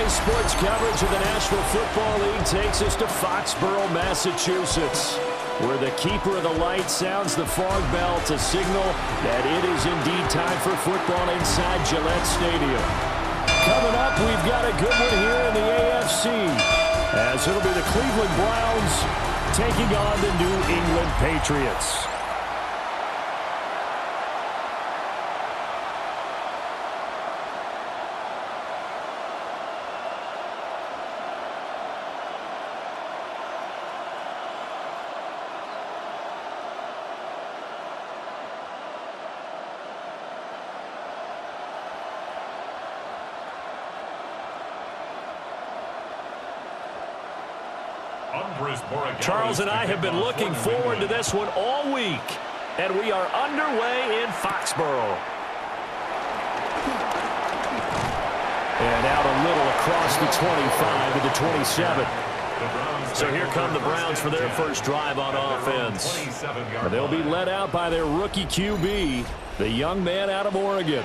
Today's sports coverage of the National Football League takes us to Foxborough, Massachusetts, where the keeper of the light sounds the fog bell to signal that it is indeed time for football inside Gillette Stadium. Coming up, we've got a good one here in the AFC, as it'll be the Cleveland Browns taking on the New England Patriots. Charles and I have been looking forward to this one all week, and we are underway in Foxborough. And out a little across the 25 to the 27. So here come the Browns for their first drive on offense. They'll be led out by their rookie QB, the young man out of Oregon.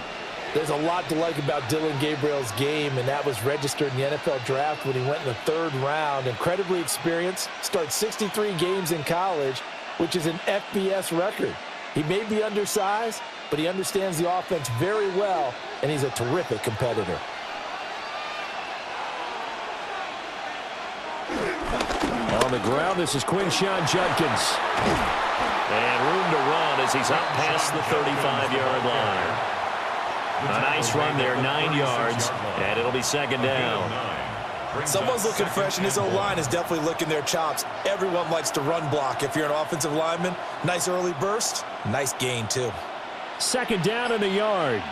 There's a lot to like about Dillon Gabriel's game, and that was registered in the NFL draft when he went in the 3rd round. Incredibly experienced, starts 63 games in college, which is an FBS record. He may be undersized, but he understands the offense very well, and he's a terrific competitor. On the ground, this is Quinshon Judkins. And room to run as he's up past the 35-yard line. A nice run there, 9 yards, and it'll be 2nd down. Someone's looking fresh, and his O-line is definitely licking their chops. Everyone likes to run block. If you're an offensive lineman, nice early burst, nice gain, too. 2nd down and a yard.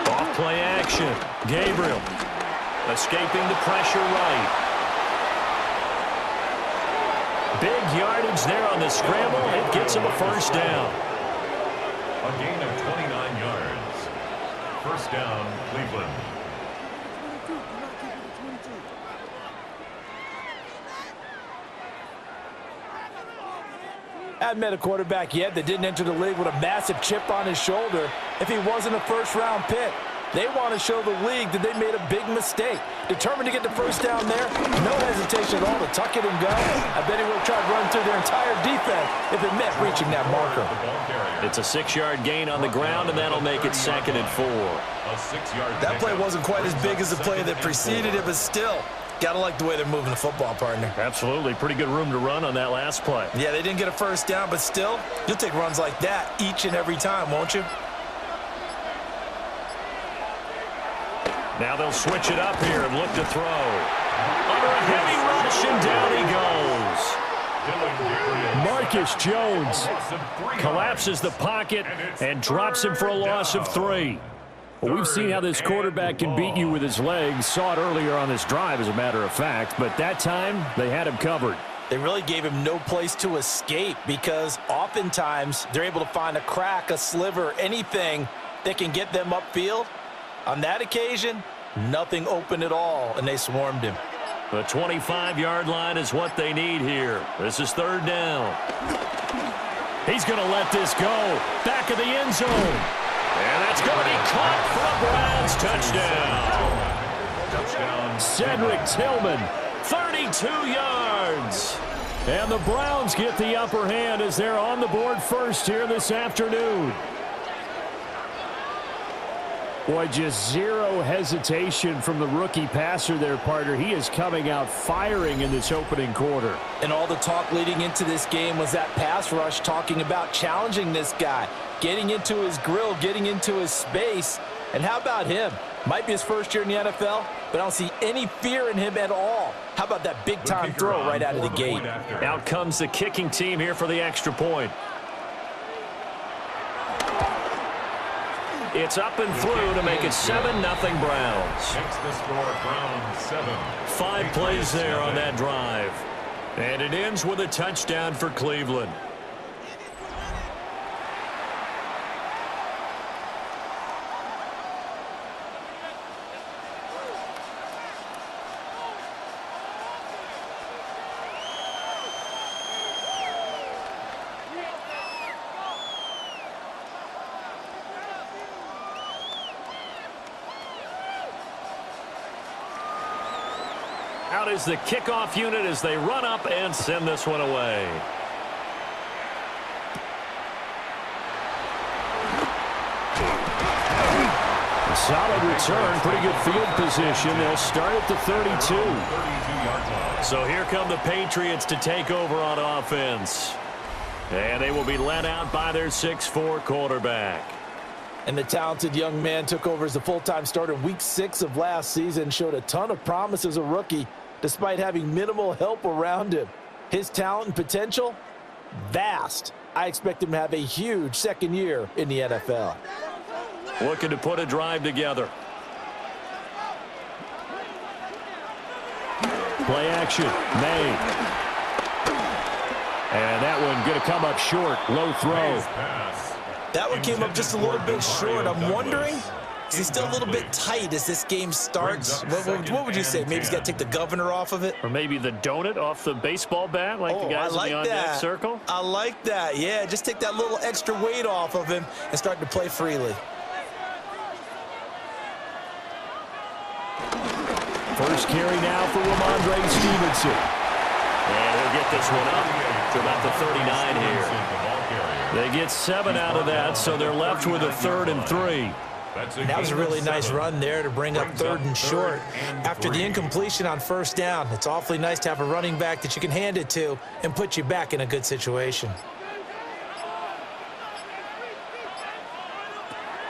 Off play action. Gabriel escaping the pressure right. Big yardage there on the scramble. It gets him a 1st down. A gain of 29 yards. 1st down, Cleveland. I haven't met a quarterback yet that didn't enter the league with a massive chip on his shoulder if he wasn't a 1st-round pick. They want to show the league that they made a big mistake. Determined to get the 1st down there, no hesitation at all to tuck it and go. I bet he would have tried to run through their entire defense if it meant reaching that marker. It's a 6-yard gain on the ground, and that'll make it 2nd and 4. That play wasn't quite as big as the play that preceded it, but still, gotta like the way they're moving the football, partner. Absolutely. Pretty good room to run on that last play. Yeah, they didn't get a 1st down, but still, you'll take runs like that each and every time, won't you? Now they'll switch it up here and look to throw. Under a heavy rush, and down he goes. Marcus Jones collapses the pocket and drops him for a loss of 3. Well, we've seen how this quarterback can beat you with his legs. Saw it earlier on this drive, as a matter of fact. But that time, they had him covered. They really gave him no place to escape because oftentimes they're able to find a crack, a sliver, anything that can get them upfield. On that occasion, nothing open at all, and they swarmed him. The 25-yard line is what they need here. This is 3rd down. He's going to let this go. Back of the end zone. And that's going to be caught for a Browns touchdown. Cedric Tillman, 32 yards. And the Browns get the upper hand as they're on the board first here this afternoon. Boy, just zero hesitation from the rookie passer there, partner. He is coming out firing in this opening quarter. And all the talk leading into this game was that pass rush talking about challenging this guy, getting into his grill, getting into his space. And how about him? Might be his 1st year in the NFL, but I don't see any fear in him at all. How about that big-time throw right out of the gate? Out comes the kicking team here for the extra point. It's up and through to make it 7-0 Browns. Makes the score Browns 7. 5 plays there on that drive. And it ends with a touchdown for Cleveland. Out is the kickoff unit as they run up and send this one away. A solid return, pretty good field position. They'll start at the 32. So here come the Patriots to take over on offense. And they will be led out by their 6'4" quarterback. And the talented young man took over as the full-time starter week 6 of last season, showed a ton of promise as a rookie, despite having minimal help around him. His talent and potential, vast. I expect him to have a huge second year in the NFL. Looking to put a drive together. Play action, May. And that one going to come up short, low throw. That one came up just a little bit short. I'm wondering, is he still a little bit tight as this game starts? What would you say? Maybe he's got to take the governor off of it? Or maybe the donut off the baseball bat like the guys in the on-deck circle? I like that. Yeah, just take that little extra weight off of him and start to play freely. First carry now for Ramondre Stevenson. And he'll get this one up to about the 39 here. They get 7 out of that, so they're left with a 3rd and 3. That was a really nice run there to bring up 3rd and short. After the incompletion on first down, it's awfully nice to have a running back that you can hand it to and put you back in a good situation.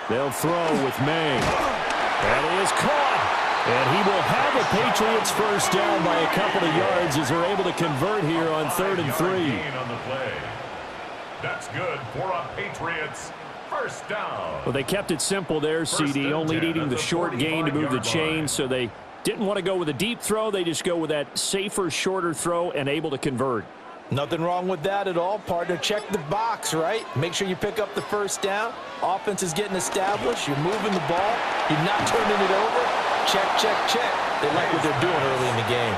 They'll throw with May. And he is caught. And he will have a Patriots first down by a couple of yards as they're able to convert here on 3rd and 3. That's good for a Patriots first down. Well, they kept it simple there, CD, only needing the short gain to move the chain, so they didn't want to go with a deep throw. They just go with that safer, shorter throw and able to convert. Nothing wrong with that at all, partner. Check the box, right? Make sure you pick up the first down. Offense is getting established. You're moving the ball. You're not turning it over. Check, check, check. They like what they're doing early in the game.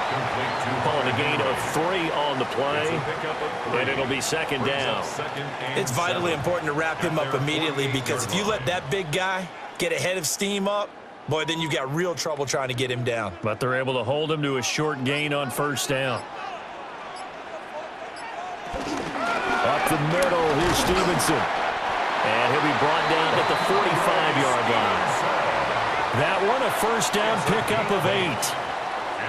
Calling a gain of 3 on the play, and it'll be second down. It's vitally important to wrap him up immediately because if you let that big guy get ahead of steam up, boy, then you've got real trouble trying to get him down. But they're able to hold him to a short gain on first down. Up the middle, here's Stevenson. And he'll be brought down at the 45-yard line. That one, a first down pickup of 8. And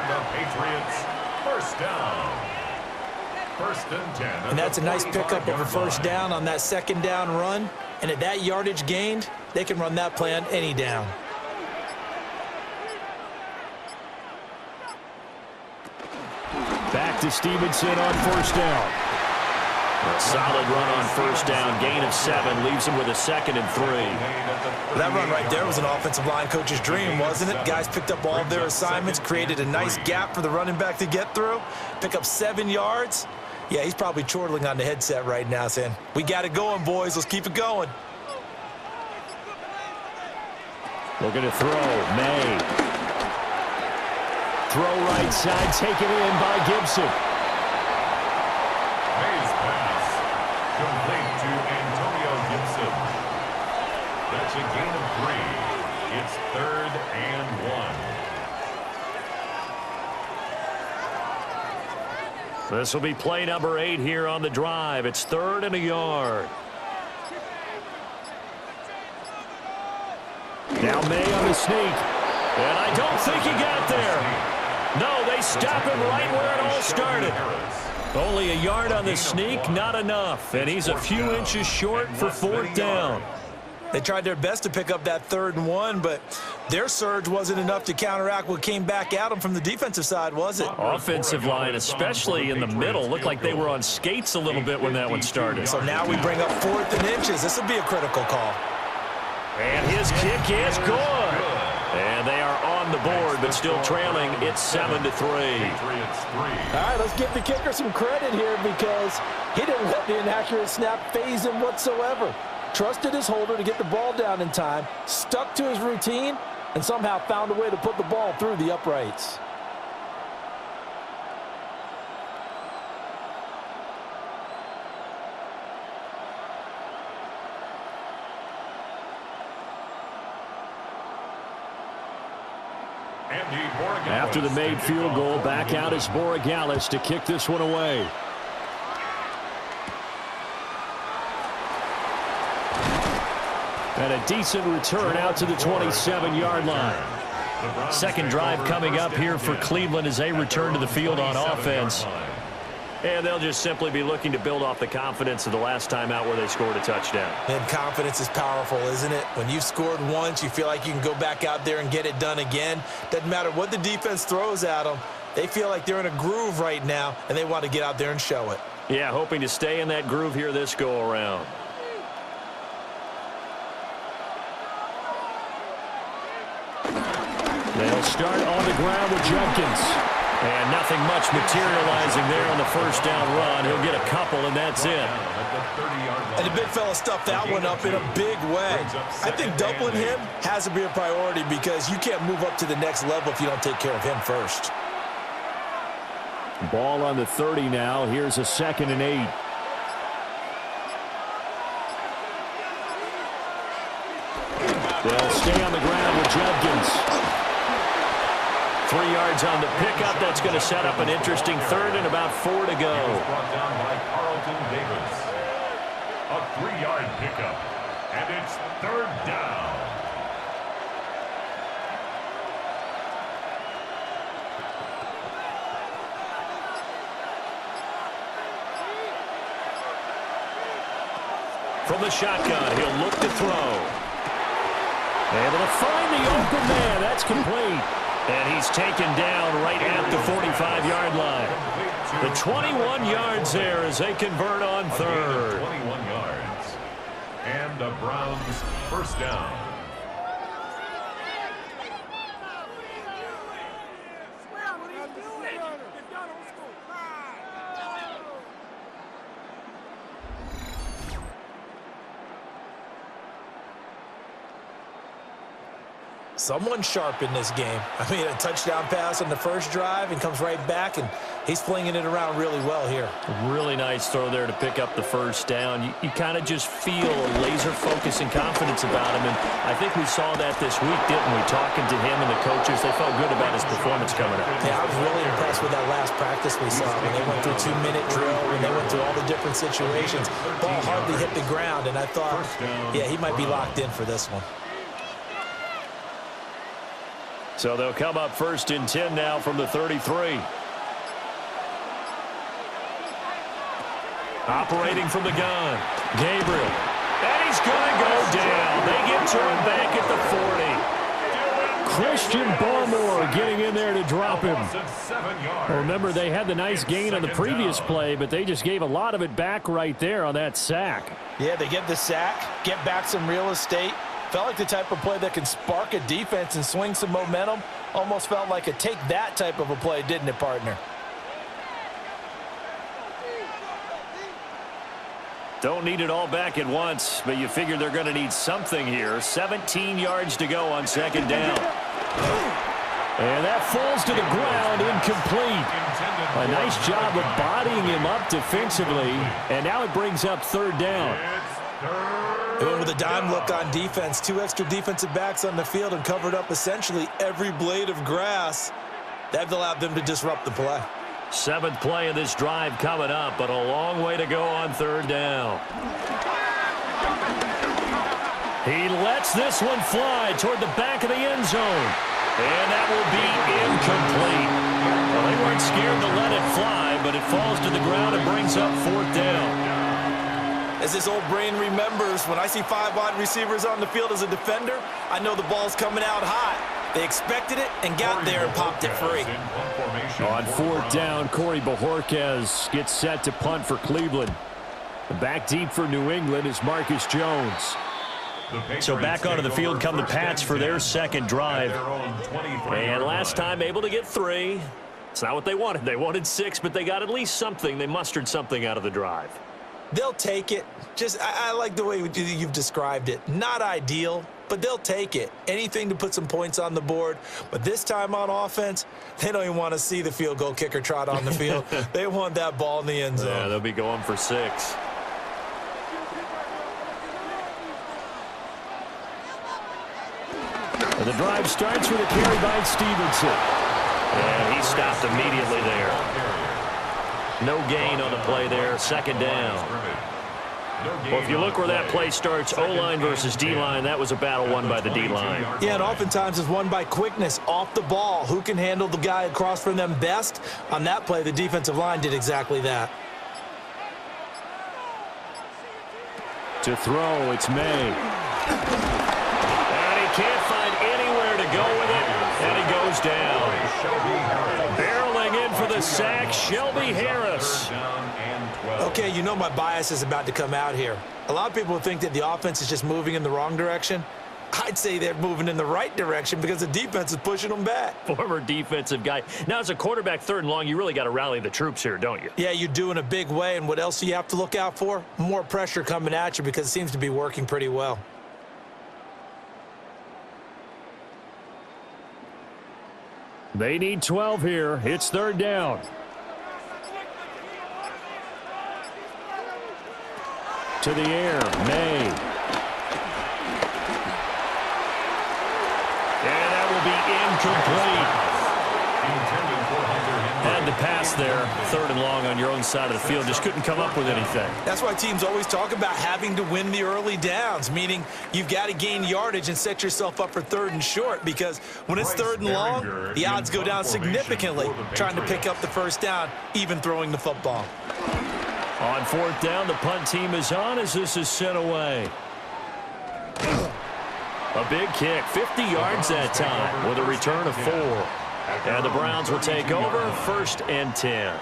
the Patriots first down. 1st and 10. And that's a nice pickup of a first down on that second down run. And at that yardage gained, they can run that play on any down. Back to Stevenson on first down. A solid run on first down. Gain of 7 leaves him with a 2nd and 3. That run right there was an offensive line coach's dream, wasn't it? Guys picked up all of their assignments, created a nice gap for the running back to get through, pick up 7 yards. Yeah, he's probably chortling on the headset right now saying, we got it going, boys. Let's keep it going. Looking to throw. May. Throw right side, taken in by Gibson. May's pass complete to Antonio Gibson. That's a gain of 3. It's 3rd and 1. This will be play number 8 here on the drive. It's 3rd and a yard. Now May on the sneak. And I don't think he got there. No, they stop him right where it all started. Only a yard on the sneak, not enough. And he's a few inches short for 4th down. They tried their best to pick up that 3rd and 1, but their surge wasn't enough to counteract what came back at them from the defensive side, was it? Offensive line, especially in the middle, looked like they were on skates a little bit when that one started. So now we bring up 4th and inches. This will be a critical call. And his kick is good. And they are on the board, but still trailing. It's 7-3. All right, let's give the kicker some credit here because he didn't let the inaccurate snap faze him whatsoever. Trusted his holder to get the ball down in time, stuck to his routine, and somehow found a way to put the ball through the uprights. After the made field goal, back out is Borregales to kick this one away. And a decent return out to the 27-yard line. Second drive coming up here for Cleveland as they return to the field on offense. And they'll just simply be looking to build off the confidence of the last time out where they scored a touchdown. And confidence is powerful, isn't it? When you've scored once, you feel like you can go back out there and get it done again. Doesn't matter what the defense throws at them. They feel like they're in a groove right now, and they want to get out there and show it. Yeah, hoping to stay in that groove here this go-around. They'll start on the ground with Jenkins. And nothing much materializing there on the first down run. He'll get a couple, and that's it. And the big fella stuffed that one up in a big way. I think doubling him has to be a priority because you can't move up to the next level if you don't take care of him first. Ball on the 30 now. Here's a 2nd and 8. They'll stay on the ground with Jenkins. 3 yards on the pickup. That's going to set up an interesting third and about 4 to go. Brought down by Carlton Davis. A 3-yard pickup, and it's 3rd down. From the shotgun, he'll look to throw. Able to find the open man. That's complete. And he's taken down right at the 45-yard line. The 21 yards there as they convert on third. 21 yards. And the Browns first down. Someone's sharp in this game. I mean, a touchdown pass on the first drive and comes right back, and he's flinging it around really well here. Really nice throw there to pick up the first down. You kind of just feel a laser focus and confidence about him, and I think we saw that this week, didn't we? Talking to him and the coaches, they felt good about his performance coming up. Yeah, I was really impressed with that last practice we saw when they went through a 2-minute drill, when they went through all the different situations. Ball hardly hit the ground, and I thought, yeah, he might be locked in for this one. So they'll come up 1st and 10 now from the 33. Operating from the gun, Gabriel. And he's going to go down. They get to him back at the 40. Christian Barmore getting in there to drop him. Remember, they had the nice gain on the previous play, but they just gave a lot of it back right there on that sack. Yeah, they get the sack, get back some real estate. Felt like the type of play that can spark a defense and swing some momentum. Almost felt like a take that type of a play, didn't it, partner? Don't need it all back at once, but you figure they're going to need something here. 17 yards to go on 2nd down. And that falls to the ground, incomplete. A nice job of bodying him up defensively, and now it brings up 3rd down. They went with a dime look on defense. 2 extra defensive backs on the field and covered up essentially every blade of grass. That allowed them to disrupt the play. 7th play of this drive coming up, but a long way to go on 3rd down. He lets this one fly toward the back of the end zone. And that will be incomplete. Well, they weren't scared to let it fly, but it falls to the ground and brings up 4th down. As his old brain remembers, when I see 5 wide receivers on the field as a defender, I know the ball's coming out hot. They expected it and got there and popped it free. On 4th down, Corey Bojorquez gets set to punt for Cleveland. Back deep for New England is Marcus Jones. So back onto the field come the Pats for their 2nd drive. And last time able to get 3. It's not what they wanted. They wanted 6, but they got at least something. They mustered something out of the drive. They'll take it. I like the way you've described it. Not ideal, but they'll take it. Anything to put some points on the board. But this time on offense, they don't even want to see the field goal kicker trot on the field. They want that ball in the end zone. Yeah, they'll be going for 6. And the drive starts with a carry by Stevenson. And he stopped immediately there. No gain on the play there, second down. Well, if you look where that play starts, O-line versus D-line, that was a battle won by the D-line. Yeah, and oftentimes it's won by quickness off the ball. Who can handle the guy across from them best? On that play, the defensive line did exactly that. To throw, it's May. And he can't find anywhere to go with it, and he goes down. Barreling in for the sack, Shelby Harris. Okay, you know my bias is about to come out here. A lot of people think that the offense is just moving in the wrong direction. I'd say they're moving in the right direction because the defense is pushing them back. Former defensive guy. Now, as a quarterback, third and long, you really got to rally the troops here, don't you? Yeah, you do in a big way. And what else do you have to look out for? More pressure coming at you because it seems to be working pretty well. They need 12 here. It's third down. To the air, May. And that will be incomplete. Had the pass there, third and long on your own side of the field. Just couldn't come up with anything. That's why teams always talk about having to win the early downs, meaning you've got to gain yardage and set yourself up for third and short, because when it's third and long, the odds go down significantly trying to pick up the first down, even throwing the football. On fourth down, the punt team is on as this is sent away. A big kick, 50 yards that time with a return of 4. And the Browns will take over, first and 10.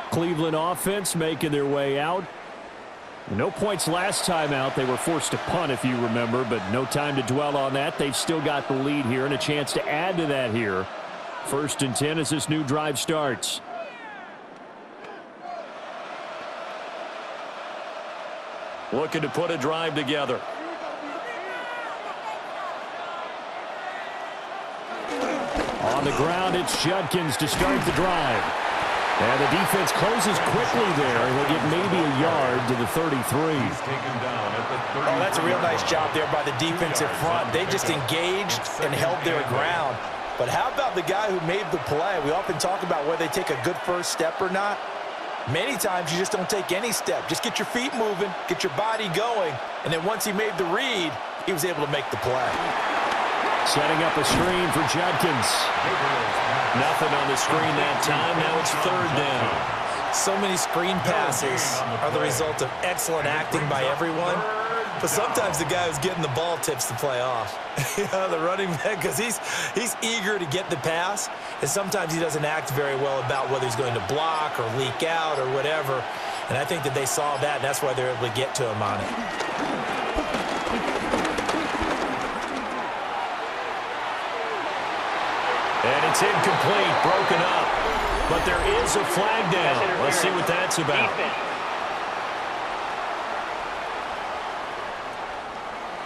Cleveland offense making their way out. No points last time out. They were forced to punt, if you remember, but no time to dwell on that. They've still got the lead here and a chance to add to that here. First and 10 as this new drive starts. Looking to put a drive together. On the ground, it's Judkins to start the drive. And the defense closes quickly there, and he'll get maybe a yard to the 33. Oh, that's a real nice job there by the defensive front. They just engaged and held their ground. But how about the guy who made the play? We often talk about whether they take a good first step or not. Many times you just don't take any step. Just get your feet moving, get your body going, and then once he made the read, he was able to make the play. Setting up a screen for Judkins. Nothing on the screen that time. Now it's third down. So many screen passes are the result of excellent acting by everyone. But sometimes the guy who's getting the ball tips the play off. The running back, because he's eager to get the pass, and sometimes he doesn't act very well about whether he's going to block or leak out or whatever. And I think that they saw that, and that's why they're able to get to him on it. And it's incomplete, broken up. But there is a flag down. Let's see what that's about.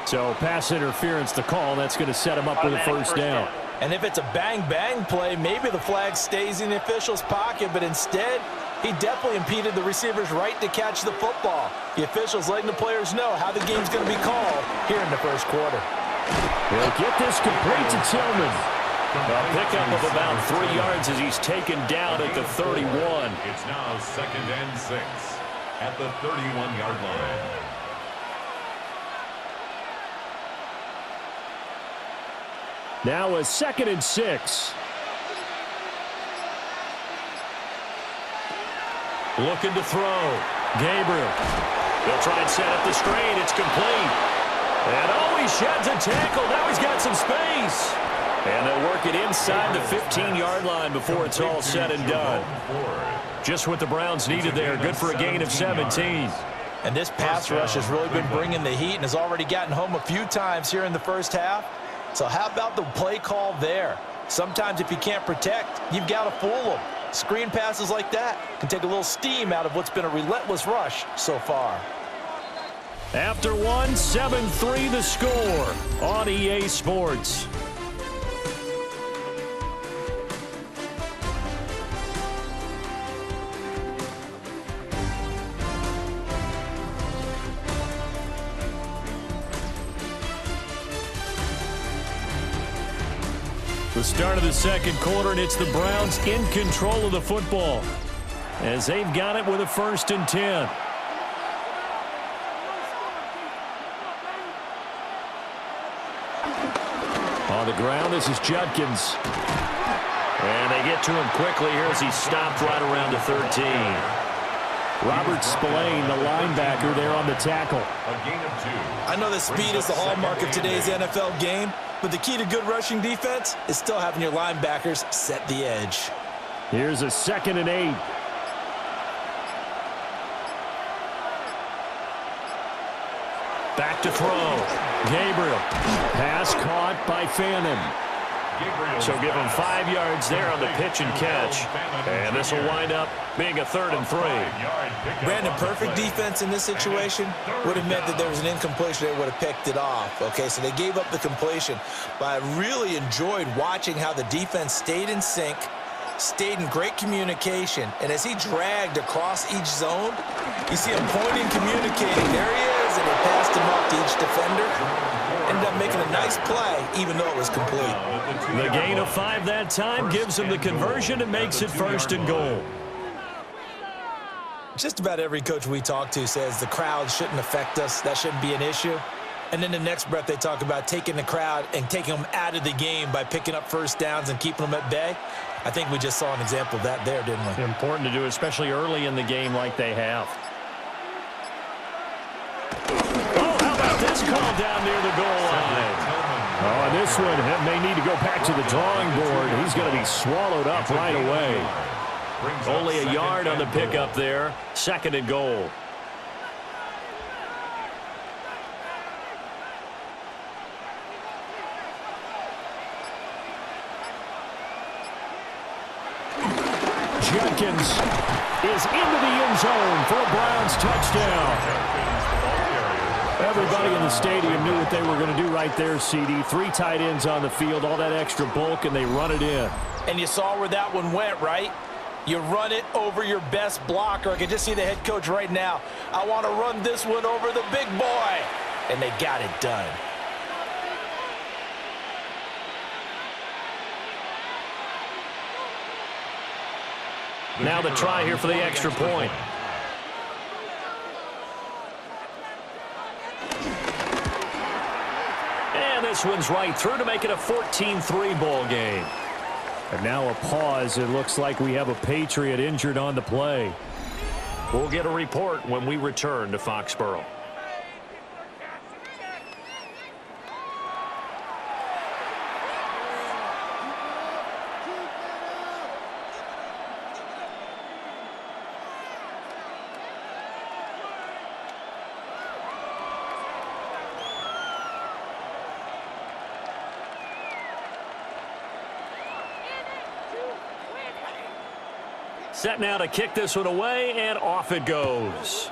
So pass interference the call. That's going to set him up with a first down. And if it's a bang-bang play, maybe the flag stays in the official's pocket, but instead he definitely impeded the receiver's right to catch the football. The official's letting the players know how the game's going to be called here in the first quarter. He'll get this complete to Tillman. A pickup of about 3 yards as he's taken down at the 31. It's now second and 6 at the 31-yard line. Now a second and 6. Looking to throw. Gabriel. They'll try and set up the screen. It's complete. And oh, he sheds a tackle. Now he's got some space. And they'll work it inside the 15-yard line before it's all said and done. Just what the Browns needed there. Good for a gain of 17. And this pass rush has really been bringing the heat and has already gotten home a few times here in the first half. So how about the play call there? Sometimes if you can't protect, you've got to fool them. Screen passes like that can take a little steam out of what's been a relentless rush so far. After one, 7-3 the score on EA Sports. The start of the second quarter, and it's the Browns in control of the football as they've got it with a 1st and 10. On the ground, this is Judkins. And they get to him quickly here as he stopped right around the 13. Robert Spillane, the linebacker, there on the tackle. A gain of 2. I know that speed is the hallmark of today's NFL game, but the key to good rushing defense is still having your linebackers set the edge. Here's a 2nd and 8. Back to throw. Gabriel. Pass caught by Fannin. So give him 5 yards there on the pitch and catch. And this will wind up being a 3rd and 3. Brandon, perfect defense in this situation would have meant that there was an incompletion. They would have picked it off. Okay, so they gave up the completion. But I really enjoyed watching how the defense stayed in sync, stayed in great communication. And as he dragged across each zone, you see him pointing, communicating. There he is, and he passed him up to each defender. Ended up making a nice play, even though it was complete. The gain of 5 that time gives him the conversion and makes it 1st and goal. Just about every coach we talk to says the crowd shouldn't affect us. That shouldn't be an issue. And then the next breath they talk about taking the crowd and taking them out of the game by picking up 1st downs and keeping them at bay. I think we just saw an example of that there, didn't we? Important to do, especially early in the game like they have. Oh, how about this call down near the goal line? Oh, and this one may need to go back to the drawing board. He's going to be swallowed up right away. Only a yard on the pickup there. 2nd and goal. Judkins is into the end zone for a Browns touchdown. Everybody in the stadium knew what they were going to do right there, CD. 3 tight ends on the field, all that extra bulk, and they run it in. And you saw where that one went, right? You run it over your best blocker. I can just see the head coach right now. I want to run this one over the big boy. And they got it done. Now the try here for the extra point. And this one's right through to make it a 14-3 ball game. And now a pause. It looks like we have a Patriot injured on the play. We'll get a report when we return to Foxborough. Set now to kick this one away, and off it goes.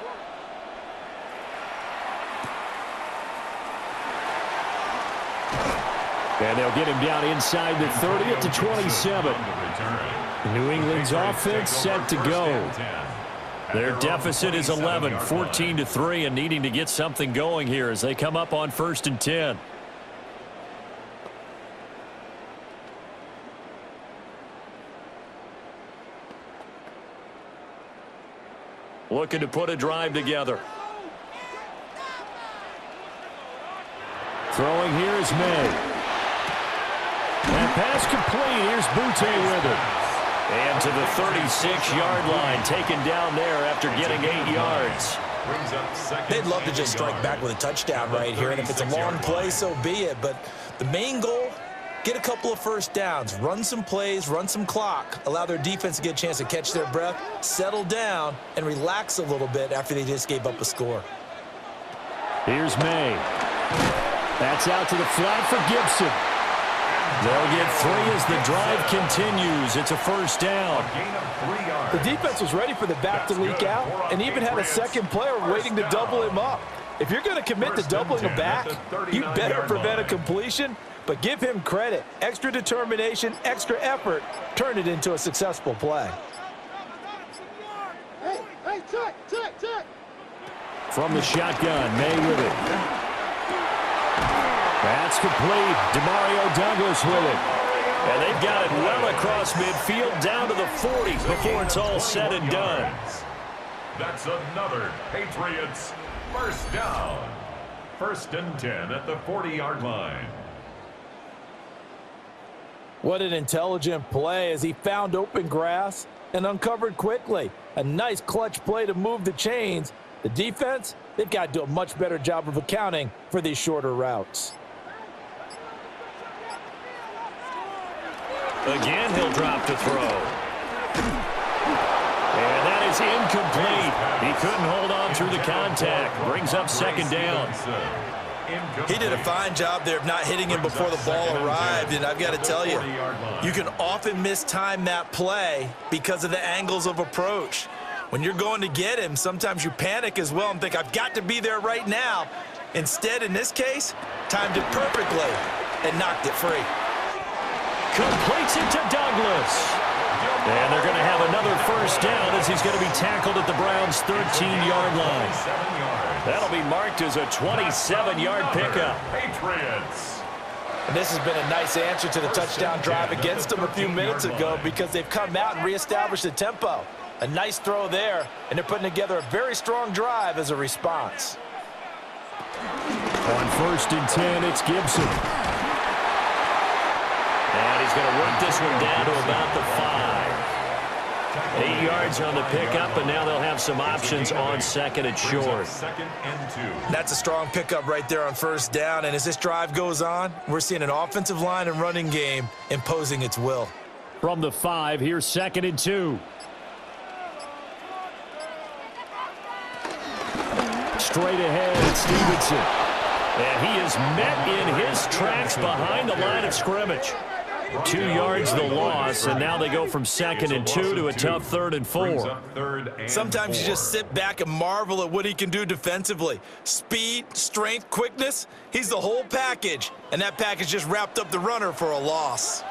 And they'll get him down inside the 30 at the 27. New England's offense set to go. Their deficit is 11, 14-3, and needing to get something going here as they come up on 1st and 10. Looking to put a drive together. Throwing here is May. And pass complete. Here's Butte with it. And to the 36-yard line, taken down there after getting 8 yards. They'd love to just strike back with a touchdown right here, and if it's a long play, so be it. But the main goal, get a couple of 1st downs, run some plays, run some clock, allow their defense to get a chance to catch their breath, settle down, and relax a little bit after they just gave up a score. Here's May. That's out to the flat for Gibson. They'll get 3 as the drive continues. It's a 1st down. The defense was ready for the back to leak out and even had a second player waiting to double him up. If you're going to commit to doubling a back, you better prevent a completion, but give him credit. Extra determination, extra effort, turn it into a successful play. From the shotgun, May with it. That's complete. DeMario Douglas with it. And they've got it well across midfield down to the 40 before it's all said and done. That's another Patriots first down. 1st and 10 at the 40-yard line. What an intelligent play as he found open grass and uncovered quickly. A nice clutch play to move the chains. The defense, they've got to do a much better job of accounting for these shorter routes. Again, he'll drop to throw. And that is incomplete. He couldn't hold on through the contact. Brings up 2nd down. He did a fine job there of not hitting him before the ball arrived, and I've got to tell you, you can often mistime that play because of the angles of approach. When you're going to get him, sometimes you panic as well and think, I've got to be there right now. Instead, in this case, timed it perfectly and knocked it free. Completes it to Douglas. And they're going to have another first down as he's going to be tackled at the Browns' 13-yard line. That'll be marked as a 27-yard pickup. Patriots. And this has been a nice answer to the touchdown drive against them a few minutes ago because they've come out and reestablished the tempo. A nice throw there, and they're putting together a very strong drive as a response. On 1st and 10, it's Gibson. And he's going to work this one down to about the 5. 8 yards on the pickup, and now they'll have some options on 2nd and short. 2nd and 2. That's a strong pickup right there on 1st down, and as this drive goes on, we're seeing an offensive line and running game imposing its will. From the 5, here's 2nd and 2. Straight ahead, it's Stevenson. And he is met in his tracks behind the line of scrimmage. 2 yards the loss, and now they go from 2nd and 2 to a tough 3rd and 4. Sometimes you just sit back and marvel at what he can do defensively. Speed, strength, quickness, he's the whole package. And that package just wrapped up the runner for a loss.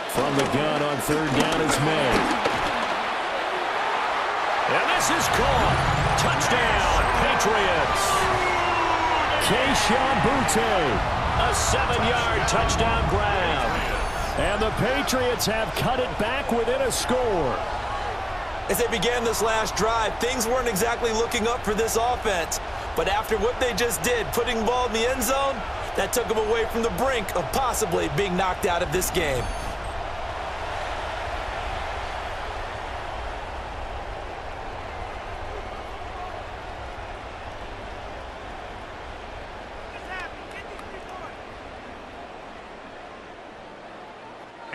From the gun on 3rd down is May. And this is caught. Touchdown, Patriots. Keyshawn Butte. A 7-yard touchdown grab. And the Patriots have cut it back within a score. As they began this last drive, things weren't exactly looking up for this offense. But after what they just did, putting the ball in the end zone, that took them away from the brink of possibly being knocked out of this game.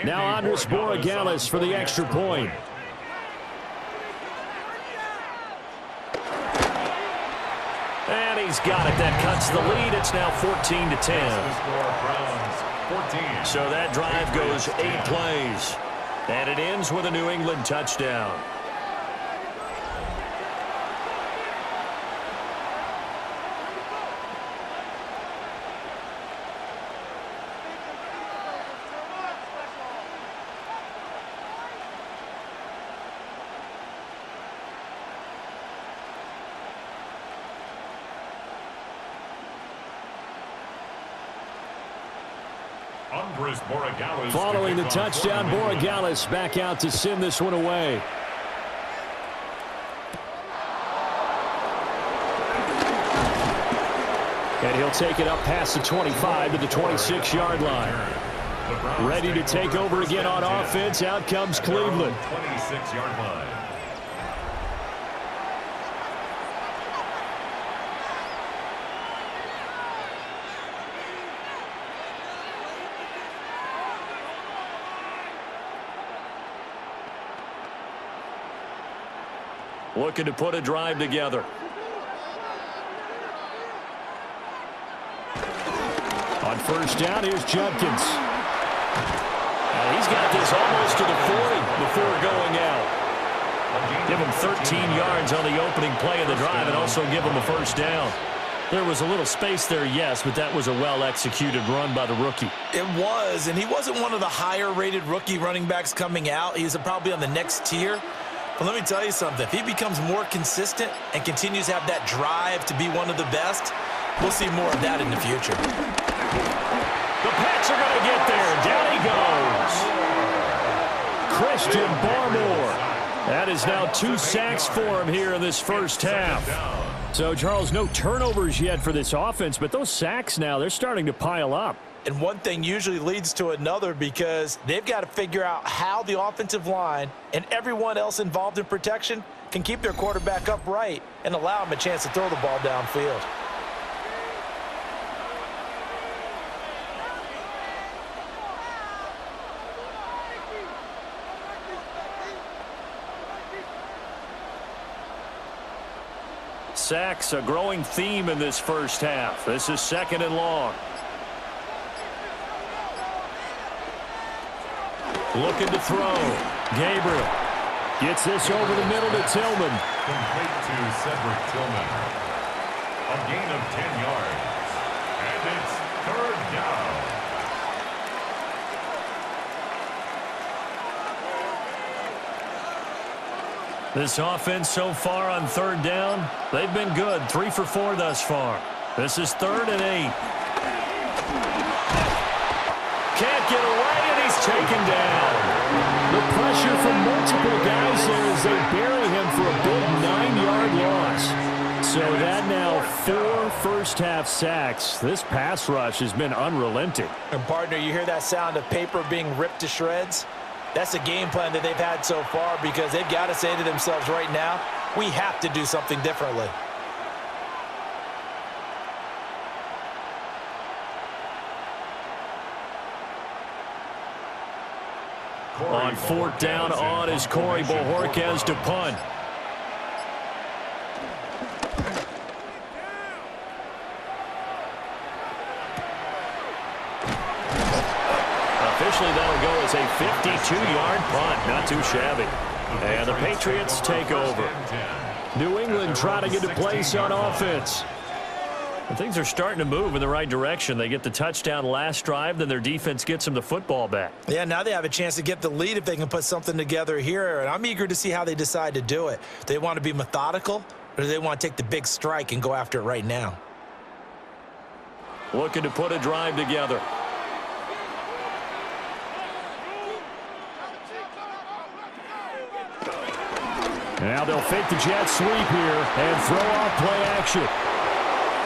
Now Andres Borregales for the extra point. And he's got it. That cuts the lead. It's now 14 to 10. So that drive goes 8 plays. And it ends with a New England touchdown. Following the touchdown, Borregales back out to send this one away. And he'll take it up past the 25 to the 26-yard line. Ready to take over again on offense. Out comes Cleveland. 26-yard line. Looking to put a drive together. On 1st down, here's Judkins. And he's got this almost to the 40 before going out. Give him 13 yards on the opening play of the drive and also give him a 1st down. There was a little space there, yes, but that was a well-executed run by the rookie. It was, and he wasn't one of the higher-rated rookie running backs coming out. He's probably on the next tier. But let me tell you something. If he becomes more consistent and continues to have that drive to be one of the best, we'll see more of that in the future. The Pats are going to get there. Down he goes. Christian Barmore. That is now 2 sacks for him here in this first half. So, Charles, no turnovers yet for this offense, but those sacks now, they're starting to pile up. And one thing usually leads to another because they've got to figure out how the offensive line and everyone else involved in protection can keep their quarterback upright and allow him a chance to throw the ball downfield. Sacks, a growing theme in this first half. This is 2nd and long. Looking to throw. Gabriel gets this over the middle to Tillman. Complete to Cedric Tillman. A gain of 10 yards. And it's 3rd down. This offense so far on 3rd down, they've been good. 3 for 4 thus far. This is 3rd and 8. Can't get away, and he's taken down. The pressure from multiple guys there as they bury him for a big 9-yard loss. So that now 4 first-half sacks. This pass rush has been unrelenting. And, partner, you hear that sound of paper being ripped to shreds? That's the game plan that they've had so far because they've got to say to themselves right now, we have to do something differently. On 4th down on is Corey Bojorquez to punt. Officially, that'll go as a 52-yard punt. Not too shabby. And the Patriots take over. New England trying to get a place on offense. And things are starting to move in the right direction. They get the touchdown last drive, then their defense gets them the football back. Yeah, now they have a chance to get the lead if they can put something together here, and I'm eager to see how they decide to do it. Do they want to be methodical, or do they want to take the big strike and go after it right now? Looking to put a drive together. Now they'll fake the jet sweep here and throw off play action.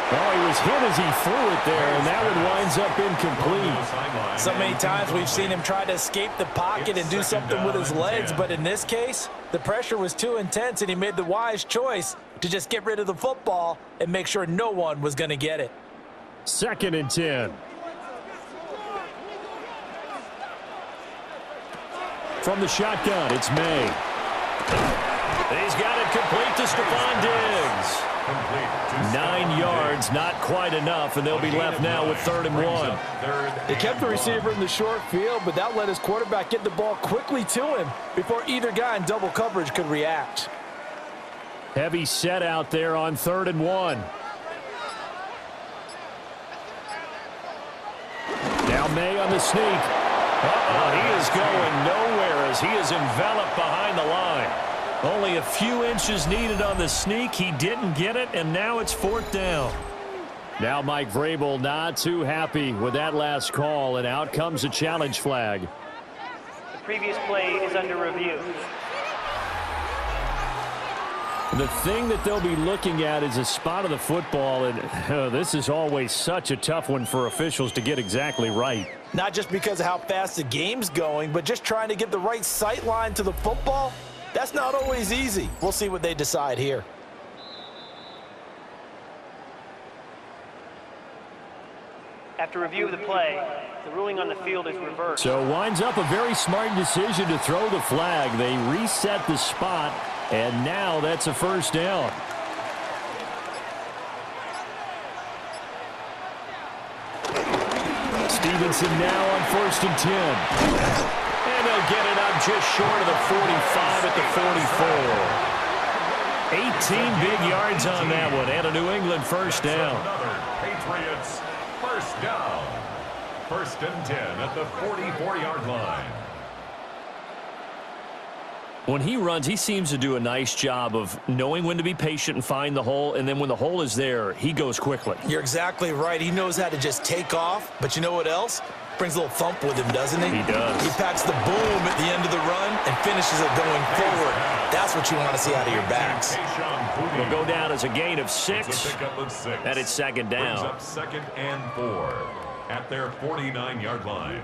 Oh, he was hit as he threw it there, and that one winds up incomplete. So many times we've seen him try to escape the pocket and do something with his legs, but in this case, the pressure was too intense, and he made the wise choice to just get rid of the football and make sure no one was going to get it. 2nd and 10. From the shotgun, it's May. He's got it complete to Stephon Diggs. 9 yards, not quite enough, and they'll be left now with 3rd and 1. They kept the receiver in the short field, but that let his quarterback get the ball quickly to him before either guy in double coverage could react. Heavy set out there on 3rd and 1. Now May on the sneak. He is going nowhere as he is enveloped behind the line. Only a few inches needed on the sneak. He didn't get it, and now it's 4th down. Now Mike Vrabel not too happy with that last call, and out comes a challenge flag. The previous play is under review. The thing that they'll be looking at is a spot of the football, and this is always such a tough one for officials to get exactly right. Not just because of how fast the game's going, but just trying to get the right sight line to the football. That's not always easy. We'll see what they decide here. After review of the play, the ruling on the field is reversed. So winds up a very smart decision to throw the flag. They reset the spot, and now that's a 1st down. Stevenson now on 1st and 10. And they'll get it up just short of the 45 at the 44. 18 big yards on that one, and a New England 1st down. Another Patriots 1st down. 1st and 10 at the 44-yard line. When he runs, he seems to do a nice job of knowing when to be patient and find the hole, and then when the hole is there, he goes quickly. You're exactly right. He knows how to just take off, but you know what else? Brings a little thump with him, doesn't he? He does. He packs the boom at the end of the run and finishes it going forward. That's what you want to see out of your backs. Will go down as a gain of 6, and it's second down. Brings up second and 4 at their 49-yard line.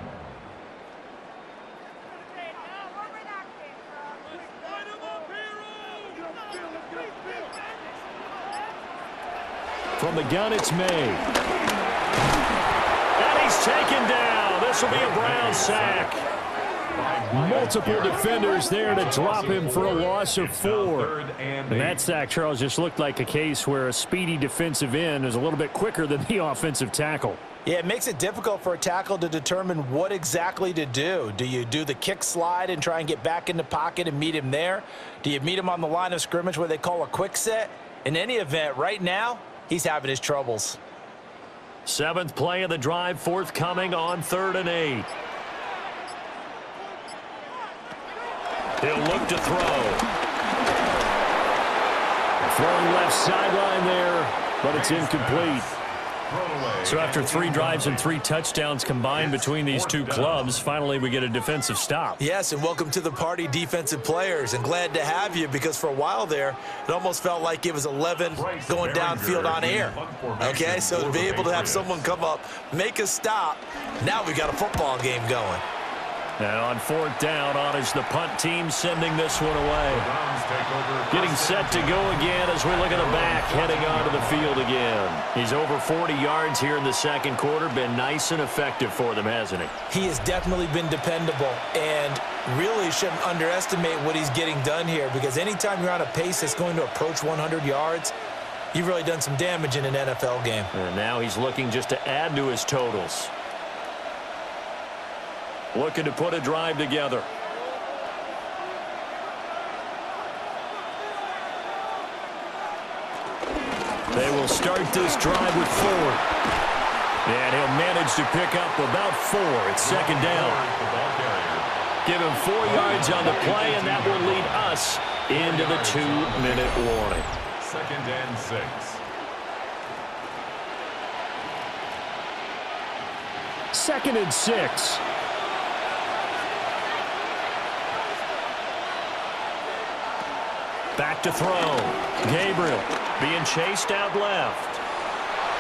From the gun, it's May. And he's taken down. This will be a Brown sack. Multiple defenders there to drop him for a loss of 4. And that sack, Charles, just looked like a case where a speedy defensive end is a little bit quicker than the offensive tackle. Yeah, it makes it difficult for a tackle to determine what exactly to do. Do you do the kick slide and try and get back in the pocket and meet him there? Do you meet him on the line of scrimmage where they call a quick set? In any event, right now, he's having his troubles. 7th play of the drive forthcoming on 3rd and 8. He'll look to throw. Throwing left sideline there, but it's incomplete. So after 3 drives and 3 touchdowns combined between these two clubs, finally we get a defensive stop. Yes, and welcome to the party, defensive players, and glad to have you, because for a while there, it almost felt like it was 11 going downfield on air. Okay, so to be able to have someone come up, make a stop, now we got a football game going. And on 4th down, on is the punt team sending this one away. Getting set to go again as we look at the back, heading onto the field again. He's over 40 yards here in the second quarter. Been nice and effective for them, hasn't he? He has definitely been dependable, and really shouldn't underestimate what he's getting done here, because anytime you're on a pace that's going to approach 100 yards, you've really done some damage in an NFL game. And now he's looking just to add to his totals. Looking to put a drive together. They will start this drive with 4. And he'll manage to pick up about 4. It's second down. Give him 4 yards on the play, and that will lead us into the 2-minute warning. 2nd and 6. 2nd and 6. Back to throw. Gabriel being chased out left.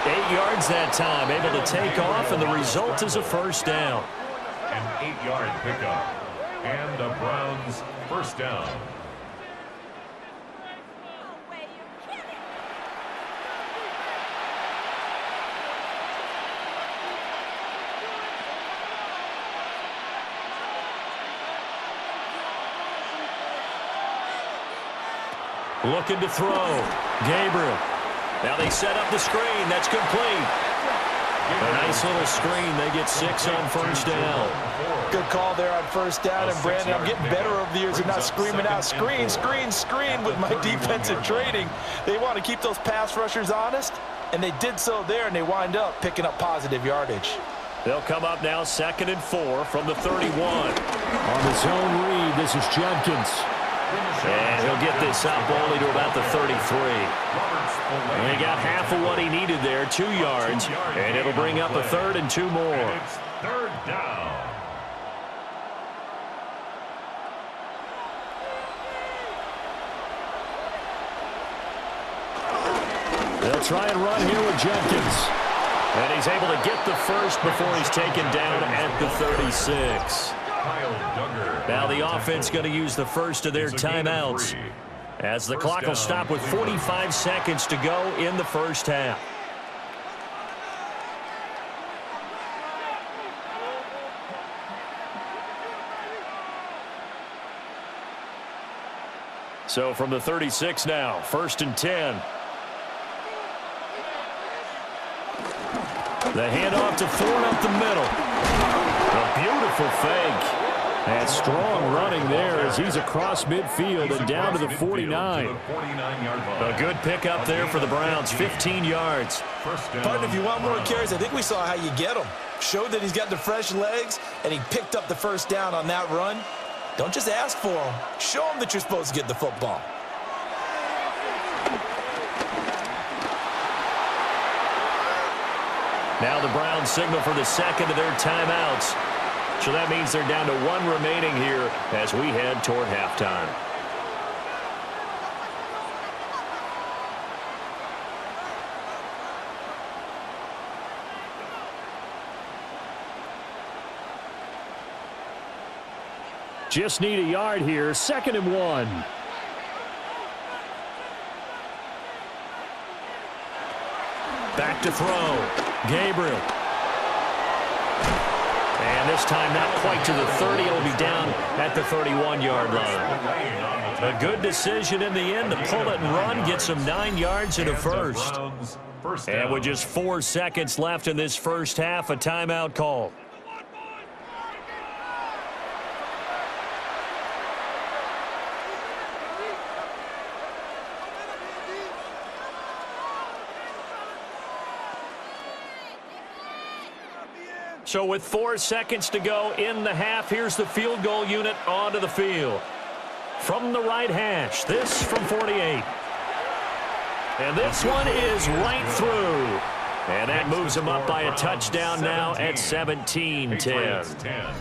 8 yards that time, able to take off, and the result is a first down. An 8-yard pickup. And the Browns first down. Looking to throw. Gabriel. Now they set up the screen. That's complete. A nice little screen. They get 6 on first down. Good call there on first down. And, Brandon, I'm getting better over the years of not screaming out, screen, screen, screen with my defensive training. They want to keep those pass rushers honest, and they did so there, and they wind up picking up positive yardage. They'll come up now 2nd and 4 from the 31. On the zone read, this is Jenkins. And he'll get this up only to about the 33. And he got half of what he needed there, 2 yards. And it'll bring up a 3rd and 2 more. And it's 3rd down. They'll try and run here with Jenkins. And he's able to get the first before he's taken down at the 36. Now the offense going to use the first of their timeouts, as the clock will stop with 45 seconds to go in the first half. So from the 36 now, 1st and 10. The handoff to Ford up the middle. A beautiful fake. And strong running there as he's across midfield and down to the 49. A good pickup there for the Browns, 15 yards. Partner, if you want more carries, I think we saw how you get them. Showed that he's got the fresh legs, and he picked up the first down on that run. Don't just ask for them. Show them that you're supposed to get the football. Now the Browns signal for the second of their timeouts. So that means they're down to one remaining here as we head toward halftime. Just need a yard here, 2nd and 1. Back to throw. Gabriel. And this time not quite to the 30. It'll be down at the 31-yard line. A good decision in the end to pull it and run, get some 9 yards in the first. And with just 4 seconds left in this first half, a timeout call. So with 4 seconds to go in the half, here's the field goal unit onto the field. From the right hash, this from 48. And this one is right through. And that moves them up by a touchdown now at 17-10.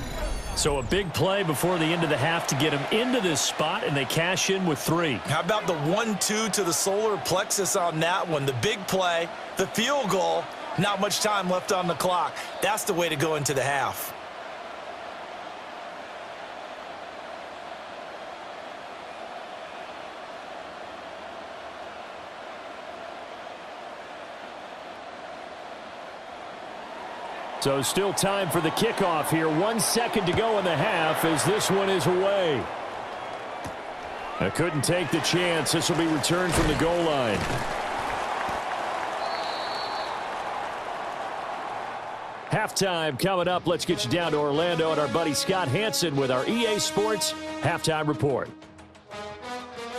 So a big play before the end of the half to get them into this spot, and they cash in with 3. How about the 1-2 to the solar plexus on that one? The big play, the field goal. Not much time left on the clock. That's the way to go into the half. So still time for the kickoff here. 1 second to go in the half as this one is away. I couldn't take the chance. This will be returned from the goal line. Halftime coming up. Let's get you down to Orlando and our buddy Scott Hansen with our EA Sports Halftime Report.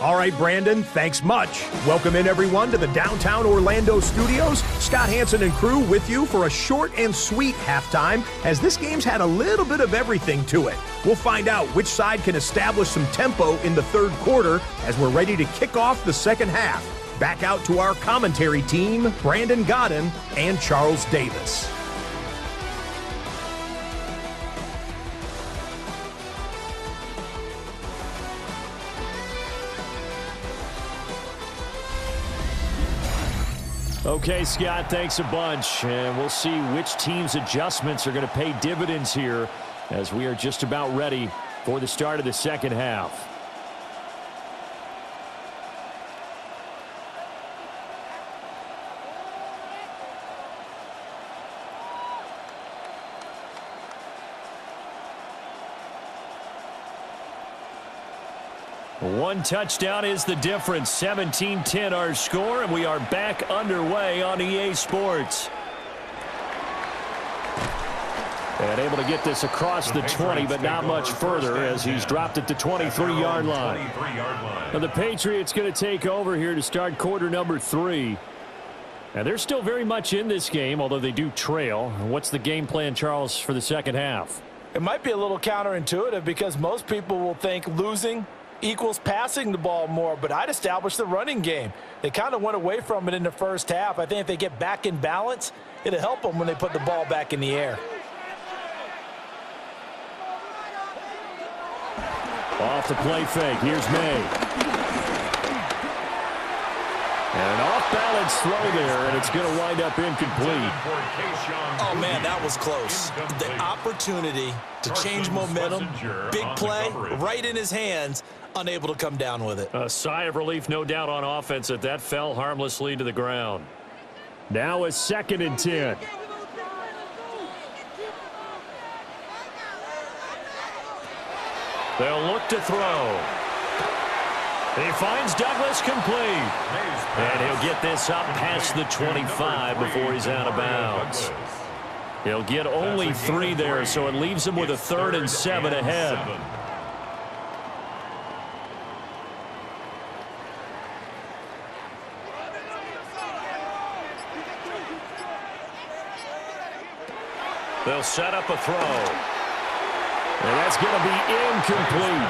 All right, Brandon, thanks much. Welcome in, everyone, to the downtown Orlando studios. Scott Hansen and crew with you for a short and sweet halftime, as this game's had a little bit of everything to it. We'll find out which side can establish some tempo in the third quarter as we're ready to kick off the second half. Back out to our commentary team, Brandon Godden and Charles Davis. Okay, Scott, thanks a bunch. And we'll see which team's adjustments are going to pay dividends here as we are just about ready for the start of the second half. One touchdown is the difference. 17-10 our score, and we are back underway on EA Sports. And able to get this across the 20, but not much further as he's dropped at the 23-yard line. Now the Patriots going to take over here to start quarter number 3. And they're still very much in this game, although they do trail. What's the game plan, Charles, for the second half? It might be a little counterintuitive because most people will think losing equals passing the ball more, but I'd establish the running game. They kind of went away from it in the first half. I think if they get back in balance, it'll help them when they put the ball back in the air. Off the play fake. Here's May. And an off-balance throw there, and it's going to wind up incomplete. Oh, man, that was close. The opportunity to change momentum, big play, right in his hands, unable to come down with it. A sigh of relief, no doubt, on offense that that fell harmlessly to the ground. Now a 2nd and 10. They'll look to throw. He finds Douglas complete. And he'll get this up past the 25 before he's out of bounds. He'll get only 3 there, so it leaves him with a 3rd and 7 ahead. They'll set up a throw. And that's going to be incomplete.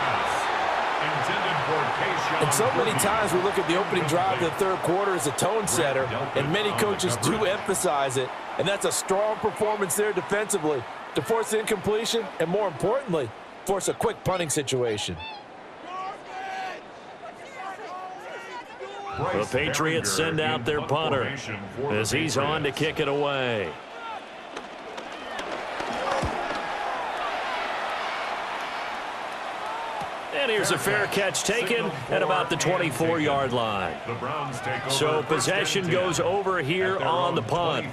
And so many times we look at the opening drive of the third quarter as a tone setter, and many coaches do emphasize it. And that's a strong performance there defensively to force incompletion and, more importantly, force a quick punting situation. The Patriots send out their punter as he's on to kick it away. And here's a fair catch taken at about the 24-yard line. So possession goes over here on the punt.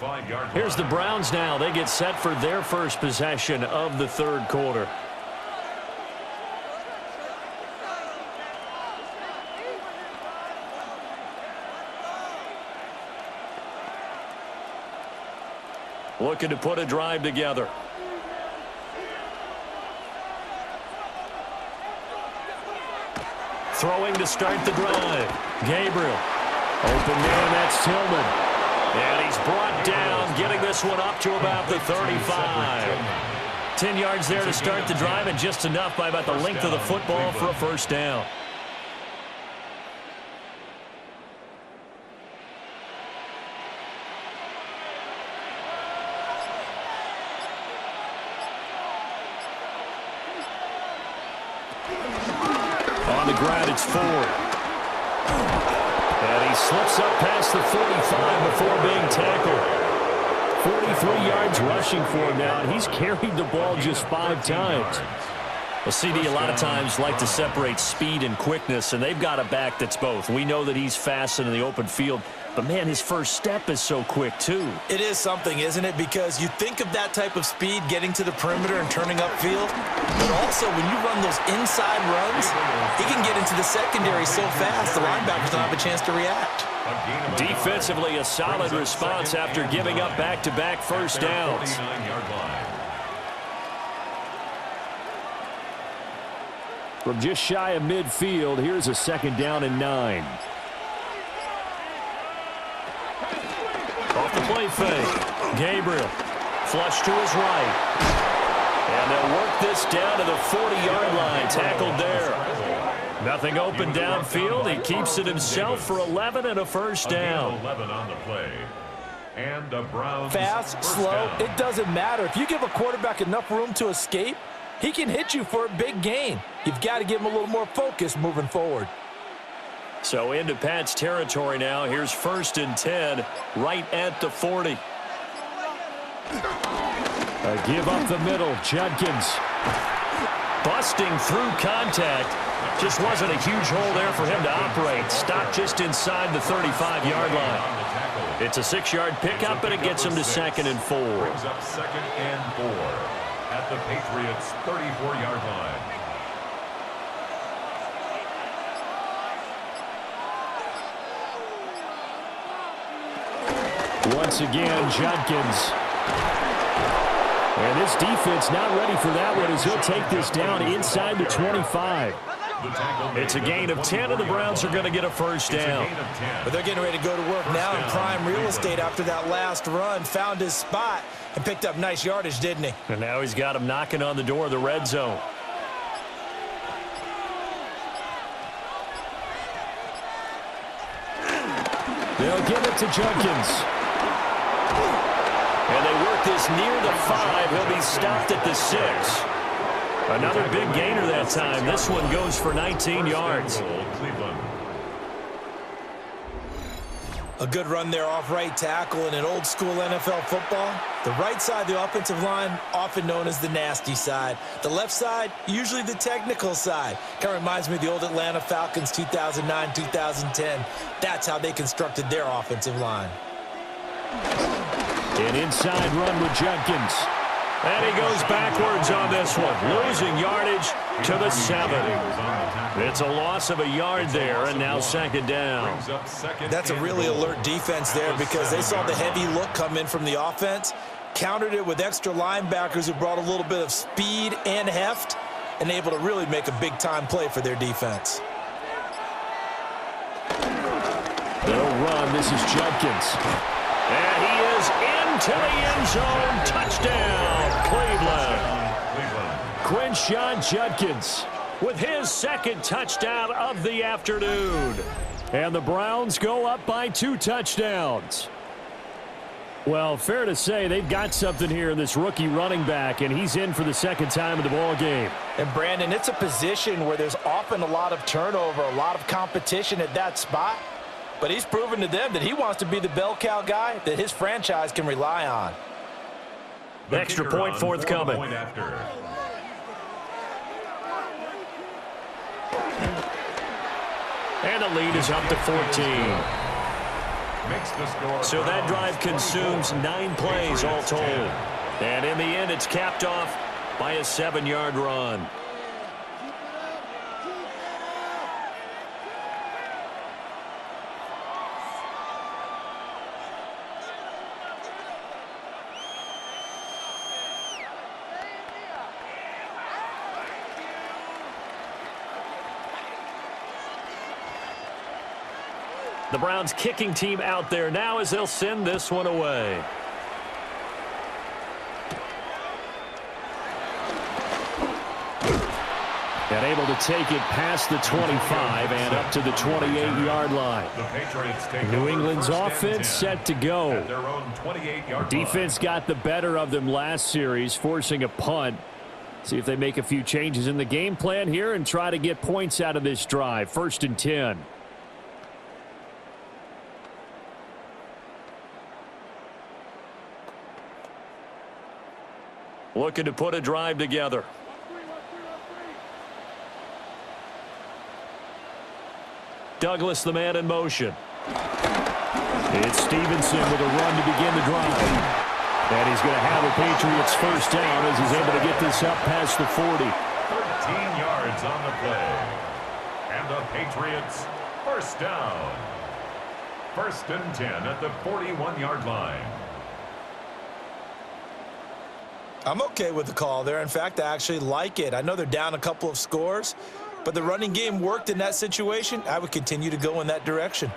Here's the Browns now. They get set for their first possession of the third quarter. Looking to put a drive together. Throwing to start the drive. Gabriel. Open man, that's Tillman. And he's brought down, getting this one up to about the 35. 10 yards there to start the drive, and just enough by about the length of the football for a first down. On the ground, it's Ford. And he slips up past the 45 before being tackled. 43 yards rushing for him now, and he's carried the ball just 5 times. Well, CD a lot of times like to separate speed and quickness, and they've got a back that's both. We know that he's fast in the open field, but, man, his first step is so quick, too. It is something, isn't it? Because you think of that type of speed getting to the perimeter and turning upfield, but also when you run those inside runs, he can get into the secondary so fast the linebackers don't have a chance to react. Defensively, a solid response after giving up back-to-back first downs. From just shy of midfield, here's a 2nd down and 9. Off the play fake. Gabriel. Flush to his right. And they'll work this down to the 40-yard line. Tackled there. Nothing open downfield. He keeps it himself for 11 and a first down. 11 on the play. And the Browns Fast, slow, it doesn't matter. If you give a quarterback enough room to escape, he can hit you for a big gain. You've got to give him a little more focus moving forward. So into Pat's territory now. Here's 1st and 10 right at the 40. A give up the middle. Judkins busting through contact. Just wasn't a huge hole there for him to operate. Stopped just inside the 35-yard line. It's a 6-yard pickup, and it gets him to 2nd and 4. brings up 2nd and 4 at the Patriots' 34-yard line. Once again, Judkins. And this defense not ready for that one as he'll take this down inside the 25. It's a gain of 10, and the Browns are going to get a first down. But they're getting ready to go to work now in prime real estate after that last run. Found his spot and picked up nice yardage, didn't he? And now he's got him knocking on the door of the red zone. They'll give it to Judkins. And they work this near the 5. He'll be stopped at the 6. Another big gainer that time. This one goes for 19 yards. A good run there off right tackle in an old school NFL football. The right side of the offensive line, often known as the nasty side. The left side, usually the technical side. Kind of reminds me of the old Atlanta Falcons 2009-2010. That's how they constructed their offensive line. An inside run with Judkins. And he goes backwards on this one, losing yardage to the 7. It's a loss of a yard there, and now 2nd down. That's a really alert defense there because they saw the heavy look come in from the offense, countered it with extra linebackers who brought a little bit of speed and heft, and able to really make a big-time play for their defense. They'll run. This is Judkins. And he is into the end zone. Touchdown, Cleveland. Quinshon Judkins with his second touchdown of the afternoon. And the Browns go up by 2 touchdowns. Well, fair to say they've got something here in this rookie running back, and he's in for the second time in the ball game. And, Brandon, it's a position where there's often a lot of turnover, a lot of competition at that spot. But he's proven to them that he wants to be the bell cow guy that his franchise can rely on. The extra point forthcoming. Point after. And the lead is up to 14. Makes the score. So that drive consumes 9 plays all told. And in the end, it's capped off by a 7-yard run. The Browns kicking team out there now as they'll send this one away. And able to take it past the 25 and up to the 28-yard line. New England's offense set to go. Defense got the better of them last series, forcing a punt. See if they make a few changes in the game plan here and try to get points out of this drive. 1st and 10. Looking to put a drive together. Douglas, the man in motion. It's Stevenson with a run to begin the drive. And he's going to have a Patriots first down as he's able to get this up past the 40. 13 yards on the play. And the Patriots first down. 1st and 10 at the 41-yard line. I'm okay with the call there. In fact, I actually like it. I know they're down a couple of scores, but the running game worked in that situation. I would continue to go in that direction.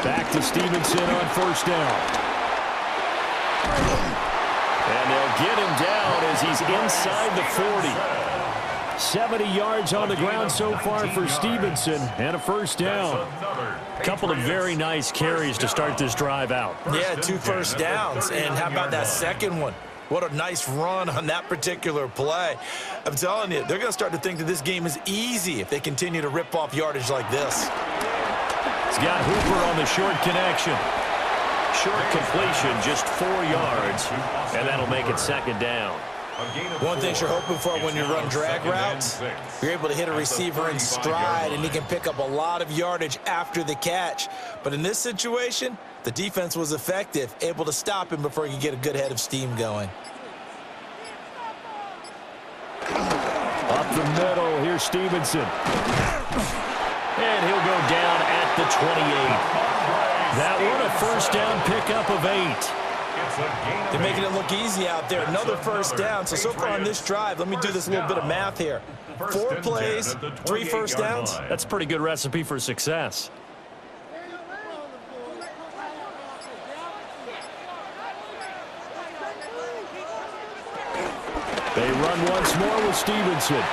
Back to Stevenson on 1st down. And they'll get him down as he's inside the 40. 70 yards on the ground so far for Stevenson and a first down. A couple of very nice carries to start this drive out. Yeah, 2 first downs. And how about that second one? What a nice run on that particular play. I'm telling you, they're going to start to think that this game is easy if they continue to rip off yardage like this. He's got Hooper on the short connection. Short completion, just 4 yards, and that'll make it 2nd down. One thing you're hoping for when you run drag routes, you're able to hit a receiver in stride, and he can pick up a lot of yardage after the catch. But in this situation, the defense was effective, able to stop him before he could get a good head of steam going. Up the middle, here's Stevenson. And he'll go down at the 28. That one a first down pickup of 8. They're making it look easy out there. Another first down. So far on this drive, let me do this little bit of math here. 4 plays, 3 first downs. That's a pretty good recipe for success. They run once more with Stevenson.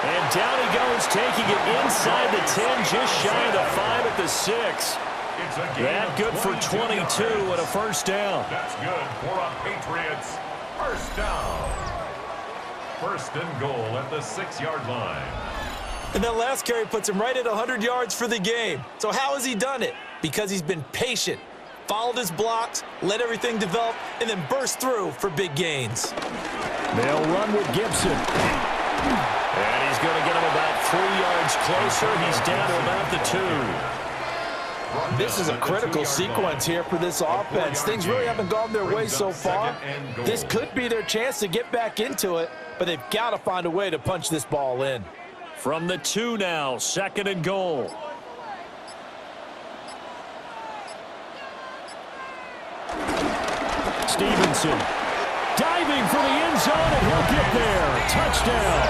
And down he goes, taking it inside the 10, just shy of the 5 at the 6. That good for 22 and a first down. That's good for a Patriots first down. 1st and goal at the 6-yard line. And that last carry puts him right at 100 yards for the game. So how has he done it? Because he's been patient, followed his blocks, let everything develop, and then burst through for big gains. They'll run with Gibson. And he's going to get him about 3 yards closer. He's down to about the 2. This is a critical sequence here for this offense. Things really haven't gone their way so far. This could be their chance to get back into it, but they've got to find a way to punch this ball in. From the 2 now, 2nd and goal. Stevenson diving for the end zone, and he'll get there. Touchdown.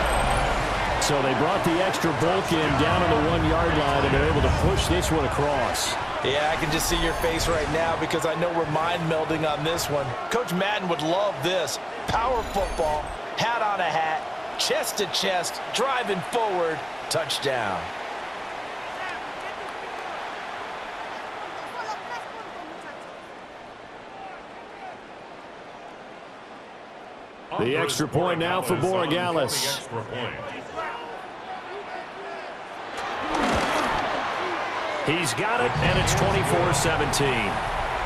So they brought the extra bulk in down on the 1-yard line, and they're able to push this one across. Yeah, I can just see your face right now because I know we're mind melding on this one. Coach Madden would love this. Power football, hat on a hat, chest to chest, driving forward, touchdown. The extra point now for Borregales. He's got it, and it's 24-17.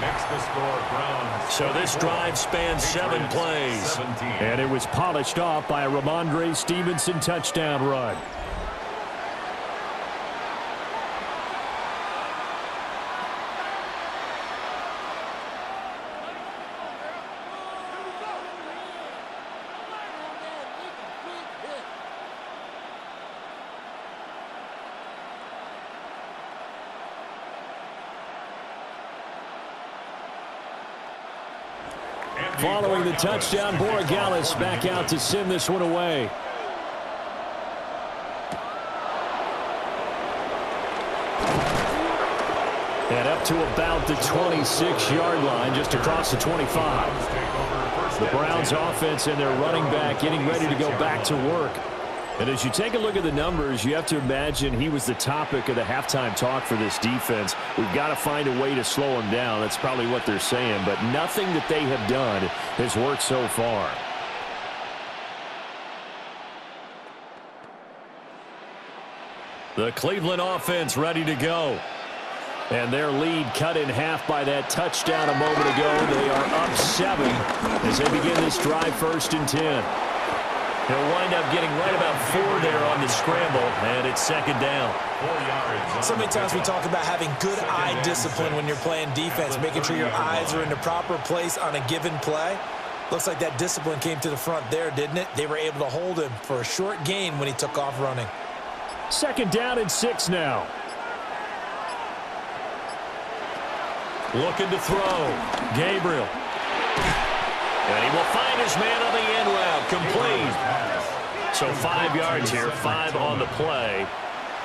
Next the score, Browns. So this drive spans 7 plays. 17. And it was polished off by a Ramondre Stevenson touchdown run. Following the touchdown, Borregales back out to send this one away. And up to about the 26-yard line, just across the 25. The Browns offense and their running back getting ready to go back to work. And as you take a look at the numbers, you have to imagine he was the topic of the halftime talk for this defense. We've got to find a way to slow him down. That's probably what they're saying. But nothing that they have done has worked so far. The Cleveland offense ready to go. And their lead cut in half by that touchdown a moment ago. They are up 7 as they begin this drive 1st and 10. He'll wind up getting right about 4 there on the scramble, and it's 2nd down. 4 yards. So many times we talk about having good eye discipline when you're playing defense, making sure your eyes are in the proper place on a given play. Looks like that discipline came to the front there, didn't it? They were able to hold him for a short gain when he took off running. 2nd down and 6 now. Looking to throw. Gabriel. And he will find his man on the end route. Complete. So 5 yards here, 5 on the play.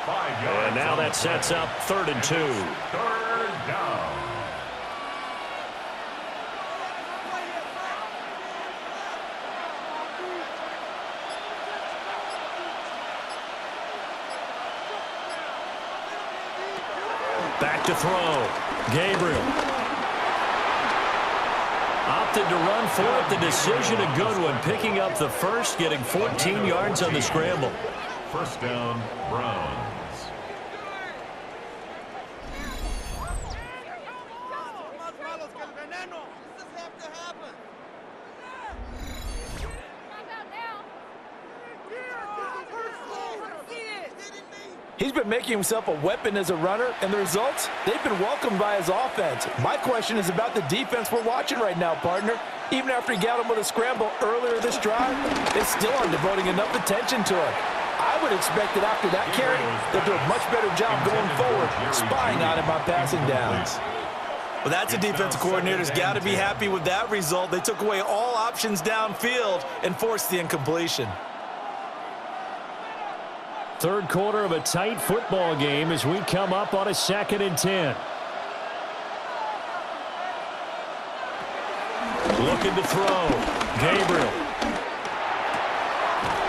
5 yards. And now that sets up 3rd and 2. 3rd down. Back to throw. Gabriel. Opted to run for it. The decision a good one. Picking up the first, getting 14 yards on the scramble. 1st down, Browns. He's been making himself a weapon as a runner, and the results, they've been welcomed by his offense. My question is about the defense we're watching right now, partner. Even after he got him with a scramble earlier this drive, they still aren't devoting enough attention to it. I would expect that after that carry, they'll do a much better job going forward, spying on him on passing downs. Well, that's a defensive coordinator's got to be happy with that result. They took away all options downfield and forced the incompletion. 3rd quarter of a tight football game as we come up on a 2nd and 10. Looking to throw. Gabriel.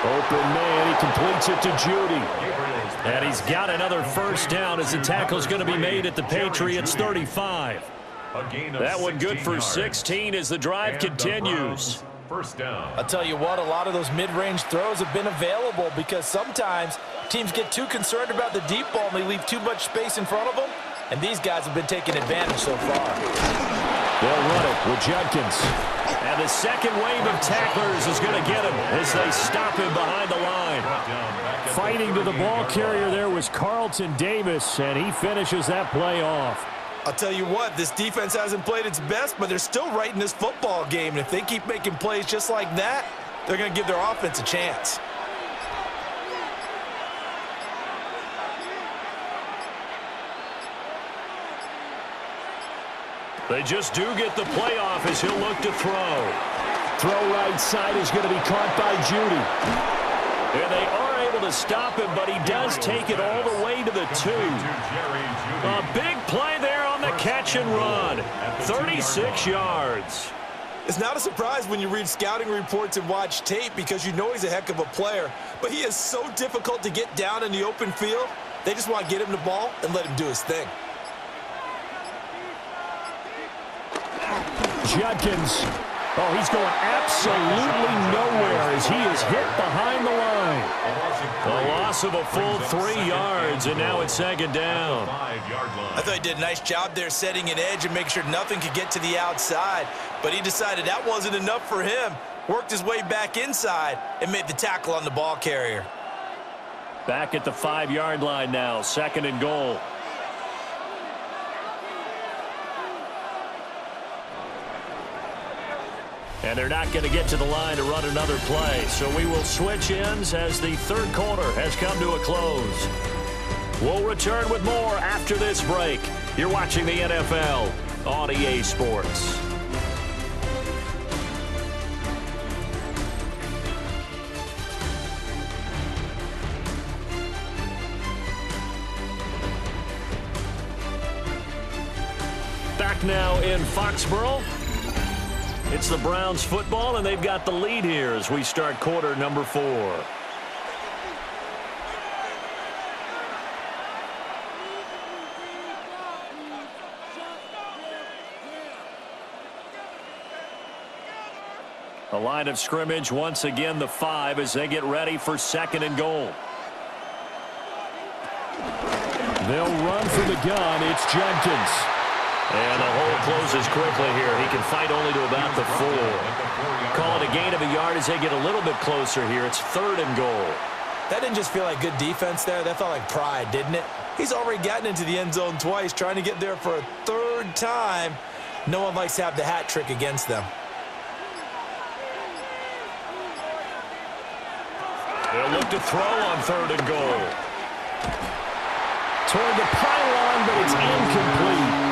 Open man. He completes it to Judy. And he's got another 1st down as the tackle's going to be made at the Patriots 35. That one good for 16 as the drive continues. 1st down. I'll tell you what, a lot of those mid-range throws have been available because sometimes teams get too concerned about the deep ball and they leave too much space in front of them, and these guys have been taking advantage so far. They'll run it with Judkins. And the second wave of tacklers is going to get him as they stop him behind the line. Fighting to the ball carrier there was Carlton Davis, and he finishes that play off. I'll tell you what, this defense hasn't played its best, but they're still right in this football game. And if they keep making plays just like that, they're going to give their offense a chance. They just do get the playoff as he'll look to throw. Throw right side is going to be caught by Judy. And they are able to stop him, but he does take it all the way to the 2. A big play there on the catch and run. 36 yards. It's not a surprise when you read scouting reports and watch tape because you know he's a heck of a player. But he is so difficult to get down in the open field. They just want to get him the ball and let him do his thing. Judkins. Oh, he's going absolutely nowhere as he is hit behind the line. A loss of a full 3 yards, and now it's 2nd down. I thought he did a nice job there setting an edge and making sure nothing could get to the outside. But he decided that wasn't enough for him. Worked his way back inside and made the tackle on the ball carrier. Back at the 5-yard line now, 2nd and goal. And they're not going to get to the line to run another play. So we will switch ends as the 3rd quarter has come to a close. We'll return with more after this break. You're watching the NFL on EA Sports. Back now in Foxborough. It's the Browns football, and they've got the lead here as we start quarter number 4. A line of scrimmage once again, the 5, as they get ready for 2nd and goal. They'll run for the gun. It's Jenkins. And the hole closes quickly here. He can fight only to about the 4. Call it a gain of a yard as they get a little bit closer here. It's 3rd and goal. That didn't just feel like good defense there. That felt like pride, didn't it? He's already gotten into the end zone twice, trying to get there for a 3rd time. No one likes to have the hat trick against them. They'll look to throw on 3rd and goal. Toward the pylon, but it's incomplete.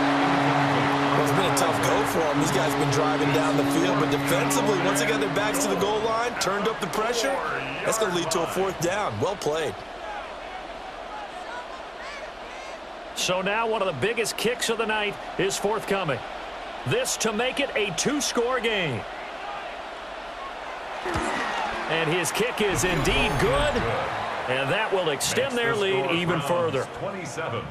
It's been a tough go for them. These guys have been driving down the field, but defensively, once they got their backs to the goal line, turned up the pressure, that's going to lead to a 4th down. Well played. So now one of the biggest kicks of the night is forthcoming. This to make it a 2-score game. And his kick is indeed good. And that will extend their lead even further.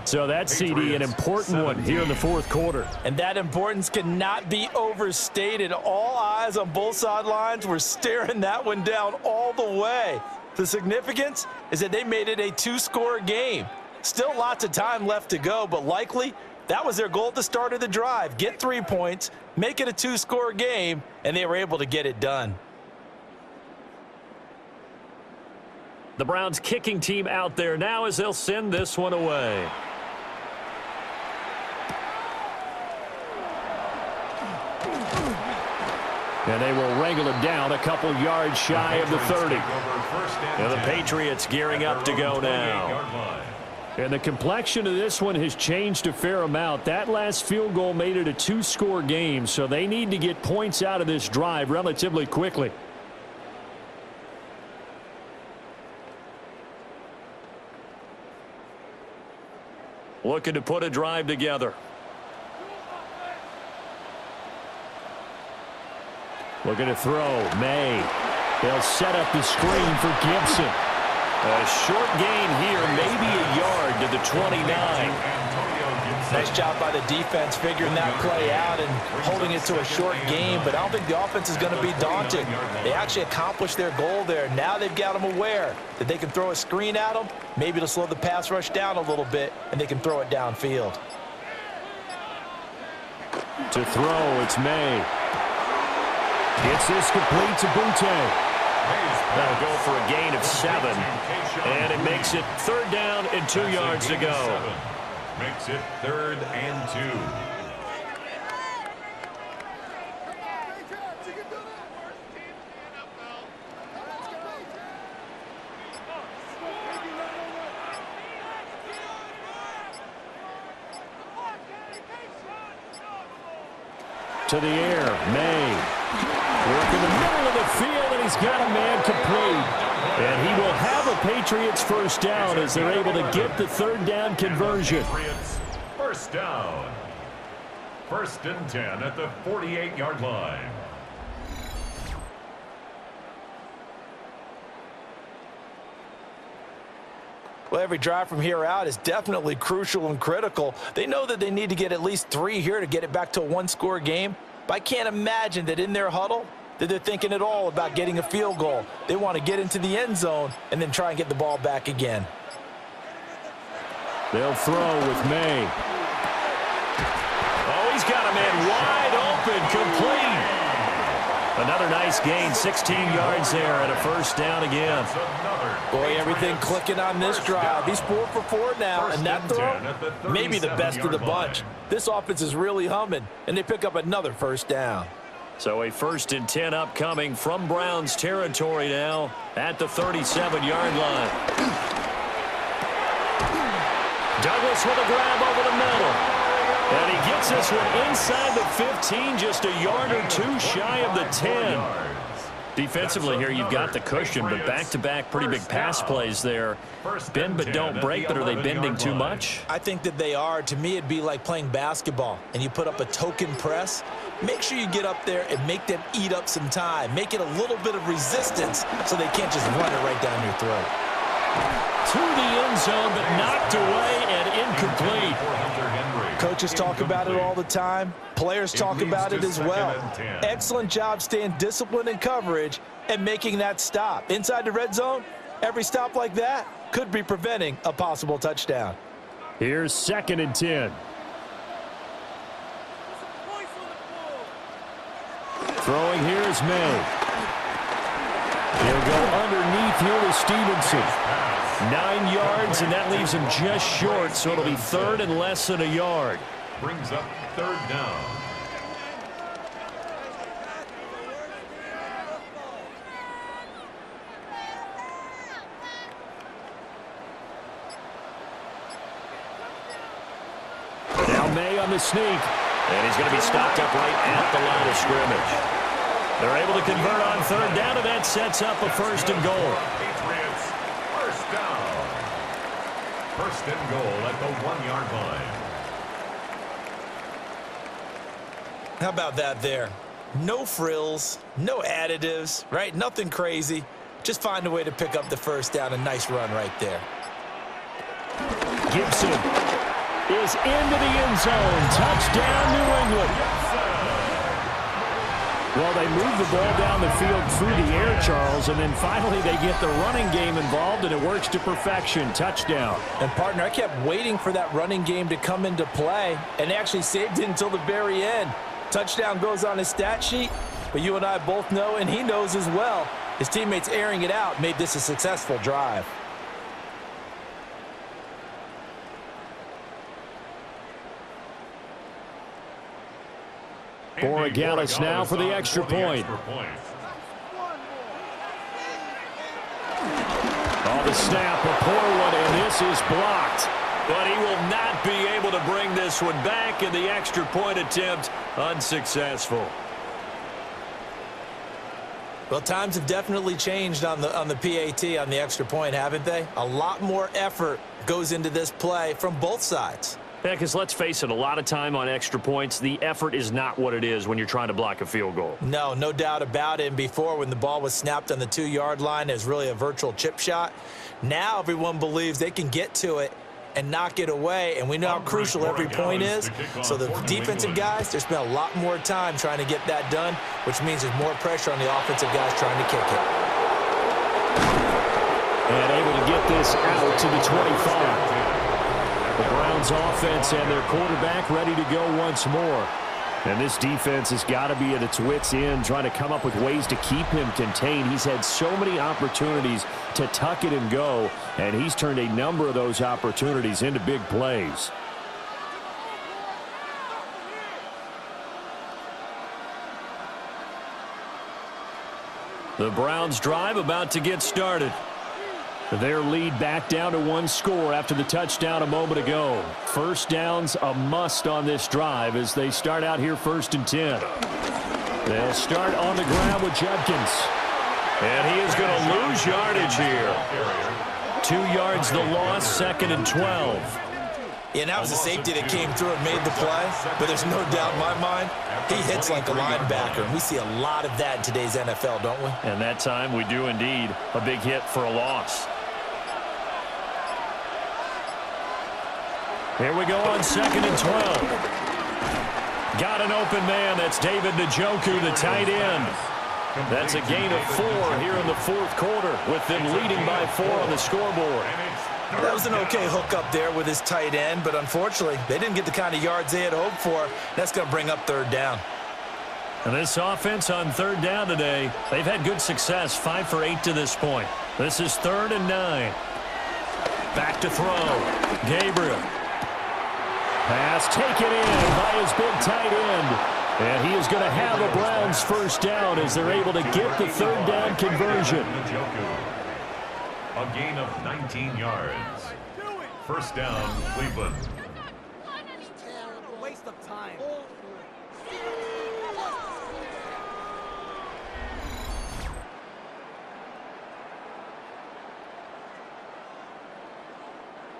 So that's, CD, an important one here in the 4th quarter. And that importance cannot be overstated. All eyes on both sidelines were staring that one down all the way. The significance is that they made it a 2-score game. Still lots of time left to go, but likely that was their goal at the start of the drive. Get 3 points, make it a 2-score game, and they were able to get it done. The Browns kicking team out there now as they'll send this one away. And they will wrangle him down a couple yards shy of the 30. And the Patriots gearing up to go now. And the complexion of this one has changed a fair amount. That last field goal made it a 2-score game, so they need to get points out of this drive relatively quickly. Looking to put a drive together. Looking to throw. May. They'll set up the screen for Gibson. A short gain here, maybe a yard to the 29. Nice job by the defense figuring that play out and holding it to a short game, but I don't think the offense is going to be daunted. They actually accomplished their goal there. Now they've got them aware that they can throw a screen at them, maybe to slow the pass rush down a little bit, and they can throw it downfield. To throw, it's May. Gets this complete to Butte. That'll go for a gain of 7, and it makes it 3rd down and 2 yards to go. Makes it 3rd and 2. to the air. May. Work in the middle of the field, and he's got a man complete. And he will have a Patriots first down as they're able to get the third down conversion. Patriots first down. 1st and 10 at the 48-yard line. Well, every drive from here out is definitely crucial and critical. They know that they need to get at least 3 here to get it back to a one-score game. But I can't imagine that in their huddle that they're thinking at all about getting a field goal. They want to get into the end zone and then try and get the ball back again. They'll throw with May. Oh, he's got a man wide open, complete. Another nice gain, 16 yards there and a first down again. Boy, everything clicking on this drive. He's 4 for 4 now, and that throw, maybe the best of the bunch. This offense is really humming, and they pick up another first down. So a 1st and 10 upcoming from Browns territory now at the 37-yard line. Douglas with a grab over the middle. And he gets this one inside the 15, just a yard or 2 shy of the 10. Defensively here, you've got the cushion, but back-to-back pretty big pass plays there. Bend but don't break, but are they bending too much? I think that they are. To me, it'd be like playing basketball, and you put up a token press. Make sure you get up there and make them eat up some time. Make it a little bit of resistance so they can't just run it right down your throat. To the end zone, but knocked away and incomplete. Coaches talk about it all the time. Players talk about it as well. Excellent job staying disciplined in coverage and making that stop. Inside the red zone, every stop like that could be preventing a possible touchdown. Here's 2nd and 10. Throwing here is May. He'll go underneath here to Stevenson. 9 yards, and that leaves him just short, so it'll be 3rd and less than a yard. Brings up 3rd down. Now May on the sneak, and he's going to be stopped up right at the line of scrimmage. They're able to convert on 3rd down, and that sets up a 1st and goal. Patriots first down. 1st and goal at the 1-yard line. How about that there? No frills, no additives, right? Nothing crazy. Just find a way to pick up the first down. A nice run right there. Gibson is into the end zone. Touchdown, New England. Well, they move the ball down the field through the air, Charles, and then finally they get the running game involved, and it works to perfection. Touchdown. And, partner, I kept waiting for that running game to come into play, and they actually saved it until the very end. Touchdown goes on his stat sheet, but you and I both know, and he knows as well, his teammates airing it out made this a successful drive. Borregales now for the extra point. Oh, the snap, a poor one, and this is blocked. But he will not be able to bring this one back, and the extra point attempt unsuccessful. Well, times have definitely changed on the PAT, on the extra point, haven't they? A lot more effort goes into this play from both sides. Yeah, because let's face it, a lot of time on extra points, the effort is not what it is when you're trying to block a field goal. No, no doubt about it. And before, when the ball was snapped on the 2-yard line, it was really a virtual chip shot. Now everyone believes they can get to it and knock it away, and we know how crucial every point is. So the defensive guys, they spend a lot more time trying to get that done, which means there's more pressure on the offensive guys trying to kick it. And able to get this out to the 25. The Browns offense and their quarterback ready to go once more. And this defense has got to be at its wits' end, trying to come up with ways to keep him contained. He's had so many opportunities to tuck it and go, and he's turned a number of those opportunities into big plays. The Browns drive about to get started. Their lead back down to one score after the touchdown a moment ago. First down's a must on this drive as they start out here 1st and 10. They'll start on the ground with Judkins. And he is going to lose yardage here. 2 yards the loss, 2nd and 12. Yeah, that was a safety that came through and made the play, but there's no doubt in my mind, he hits like a linebacker. And we see a lot of that in today's NFL, don't we? And that time we do indeed. A big hit for a loss. Here we go on 2nd and 12. Got an open man. That's David Njoku, the tight end. That's a gain of 4 here in the 4th quarter with them leading by 4 on the scoreboard. That was an okay hook up there with his tight end, but unfortunately, they didn't get the kind of yards they had hoped for. That's going to bring up 3rd down. And this offense on 3rd down today, they've had good success, 5 for 8 to this point. This is 3rd and 9. Back to throw. Gabriel. Pass taken in by his big tight end. And he is going to have a Browns 1st down as they're able to get the 3rd down conversion. A gain of 19 yards. 1st down, Cleveland. Waste of time.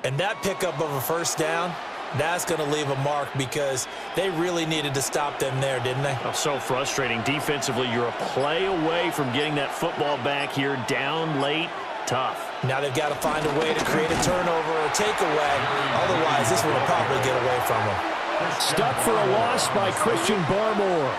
And that pickup of a 1st down, that's going to leave a mark because they really needed to stop them there, didn't they? Oh, so frustrating. Defensively, you're a play away from getting that football back here down late. Tough. Now they've got to find a way to create a turnover or a takeaway. Otherwise, this will probably get away from them. Stuck for a loss by Christian Barmore.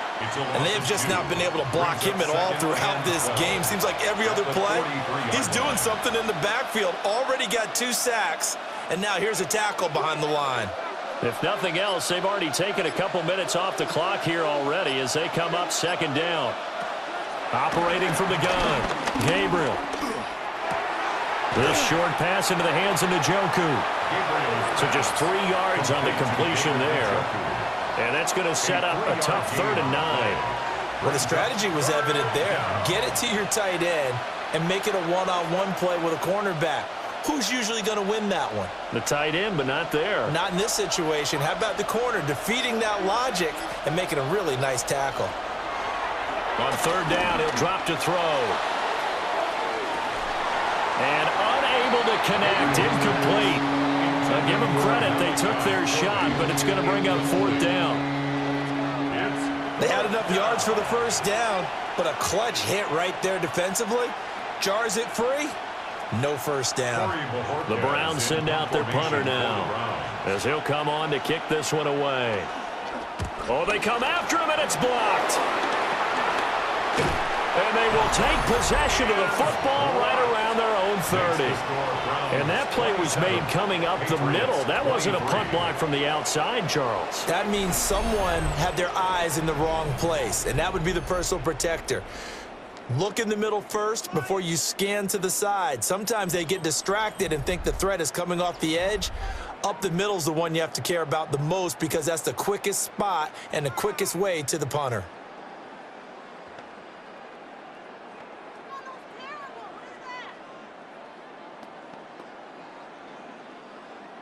And they've just not been able to block him at all throughout this game. Seems like every other play, he's doing something in the backfield. Already got 2 sacks, and now here's a tackle behind the line. If nothing else, they've already taken a couple minutes off the clock here already as they come up 2nd down. Operating from the gun, Gabriel. This short pass into the hands of Njoku. So just 3 yards on the completion there. And that's going to set up a tough 3rd and 9. Well, the strategy was evident there. Get it to your tight end and make it a one-on-one play with a cornerback. Who's usually going to win that one? The tight end, but not there. Not in this situation. How about the corner defeating that logic and making a really nice tackle? On 3rd down, he'll drop to throw. And unable to connect, incomplete. So give them credit, they took their shot, but it's going to bring up 4th down. They had enough yards for the 1st down, but a clutch hit right there defensively. Jars it free. No 1st down. The Browns send out their punter now as he'll come on to kick this one away. Oh, they come after him, and it's blocked. And they will take possession of the football right around their own 30. And that play was made coming up the middle. That wasn't a punt block from the outside, Charles. That means someone had their eyes in the wrong place, and that would be the personal protector. Look in the middle first before you scan to the side. Sometimes they get distracted and think the threat is coming off the edge. Up the middle is the one you have to care about the most because that's the quickest spot and the quickest way to the punter.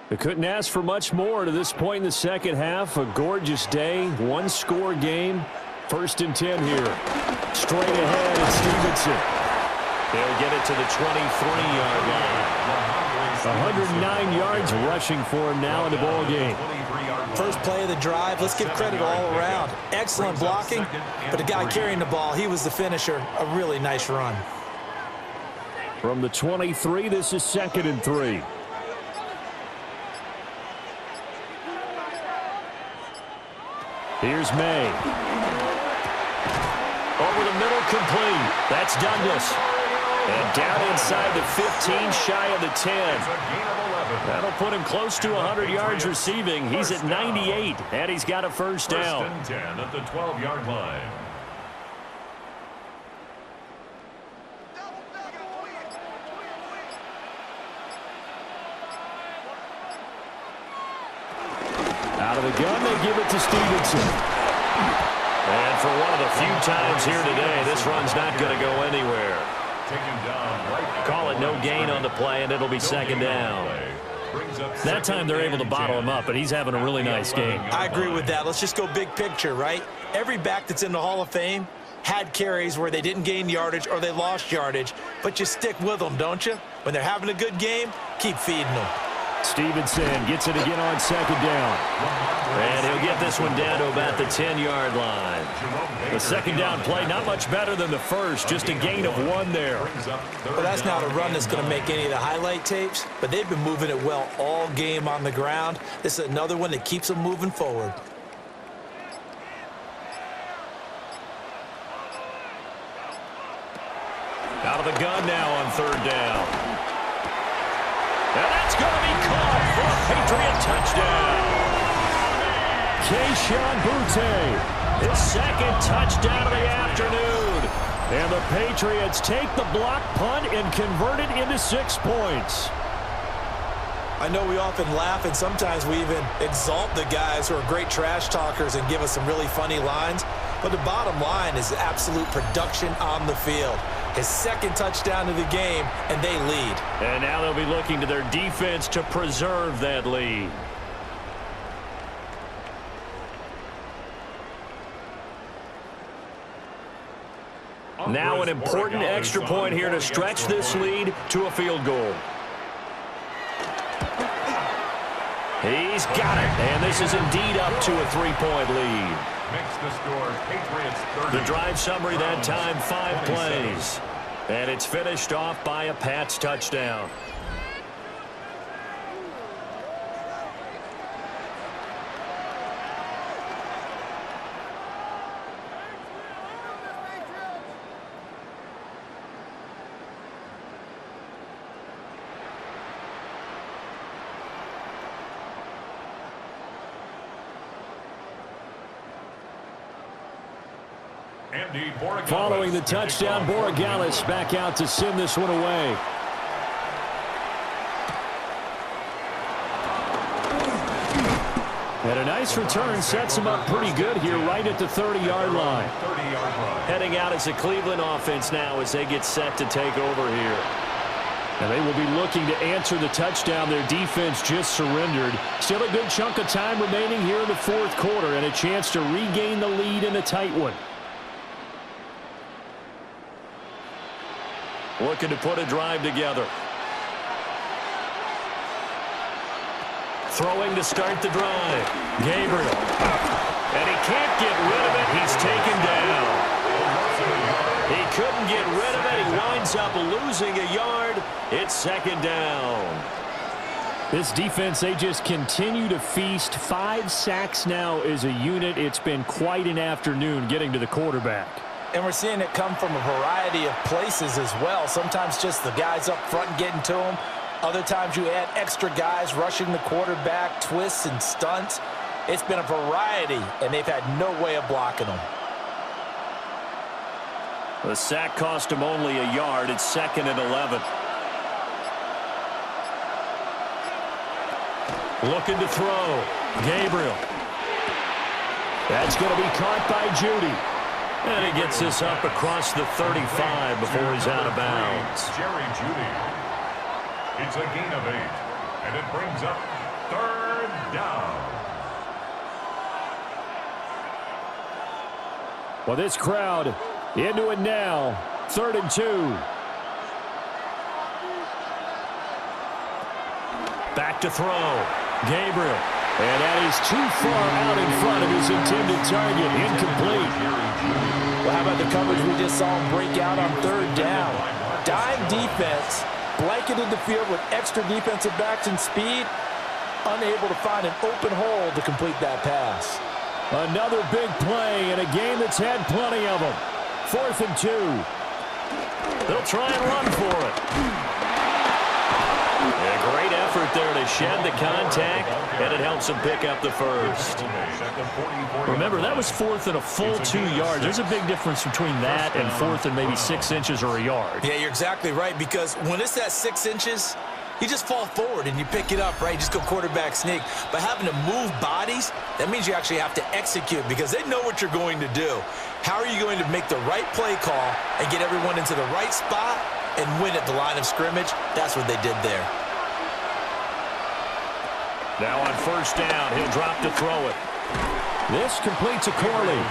They couldn't ask for much more to this point in the 2nd half. A gorgeous day, 1-score game. 1st and 10 here. Straight ahead, it's Stevenson. They'll get it to the 23-yard line. 109 yards rushing for him now in the ball game. First play of the drive, let's give credit all around. Excellent blocking, but the guy carrying the ball, he was the finisher. A really nice run. From the 23, this is 2nd and 3. Here's May. Over the middle, complete. That's Douglas. And down inside the 15, shy of the 10. That'll put him close to 100 yards receiving. He's at 98, and he's got a 1st down. 1st and 10 at the 12-yard line. Out of the gun, they give it to Stevenson. And for one of the few times here today, this run's not going to go anywhere. taken down right. Call it no gain on the play, and it'll be second down. That time they're able to bottle him up, but he's having a really nice game. I agree with that. Let's just go big picture, right? Every back that's in the Hall of Fame had carries where they didn't gain yardage or they lost yardage, but you stick with them, don't you? When they're having a good game, keep feeding them. Stevenson gets it again on second down. And he'll get this one down to about the 10-yard line. The second down play, not much better than the first, just a gain of 1 there. Well, that's not a run that's going to make any of the highlight tapes, but they've been moving it well all game on the ground. This is another one that keeps them moving forward. Out of the gun now on third down. And that's going to be caught for a Patriot touchdown. Keyshawn Butte, his second touchdown of the afternoon. And the Patriots take the block punt and convert it into 6 points. I know we often laugh, and sometimes we even exalt the guys who are great trash talkers and give us some really funny lines. But the bottom line is absolute production on the field. His second touchdown of the game, and they lead. And now they'll be looking to their defense to preserve that lead. Now an important extra point here to stretch this lead to a field goal. He's got it, and this is indeed up to a 3-point lead. Makes the score Patriots 30. The drive summary that time, 5 plays. And it's finished off by a Pats touchdown. Following the touchdown, Borregales back out to send this one away. And a nice return sets him up pretty good here right at the 30-yard line. Heading out as a Cleveland offense now as they get set to take over here. And they will be looking to answer the touchdown their defense just surrendered. Still a good chunk of time remaining here in the fourth quarter and a chance to regain the lead in a tight one. Looking to put a drive together. Throwing to start the drive. Gabriel. And he can't get rid of it. He's taken down. He couldn't get rid of it. He winds up losing a yard. It's second down. This defense, they just continue to feast. 5 sacks now as a unit. It's been quite an afternoon getting to the quarterback. And we're seeing it come from a variety of places as well. Sometimes just the guys up front getting to him. Other times you add extra guys rushing the quarterback, twists and stunts. It's been a variety, and they've had no way of blocking them. The sack cost him only a yard. It's second and 11. Looking to throw. Gabriel. That's going to be caught by Judy. And he gets this up across the 35 before he's out of bounds. Jerry Judy. It's a gain of 8, and it brings up third down. Well, this crowd into it now. 3rd and 2. Back to throw. Gabriel. And that is too far out in front of his intended target. Incomplete. Well, how about the coverage we just saw him break out on 3rd down? Dime defense, blanketed the field with extra defensive backs and speed, unable to find an open hole to complete that pass. Another big play in a game that's had plenty of them. 4th and 2. They'll try and run for it. A great effort there to shed the contact, and it helps him pick up the first. Remember, that was 4th and a full 2 yards. There's a big difference between that and 4th and maybe 6 inches or a yard. Yeah, you're exactly right, because when it's at 6 inches, you just fall forward and you pick it up, right? You just go quarterback sneak. But having to move bodies, that means you actually have to execute because they know what you're going to do. How are you going to make the right play call and get everyone into the right spot and win at the line of scrimmage. That's what they did there. Now on first down, he'll drop to throw it. This completes a Corley.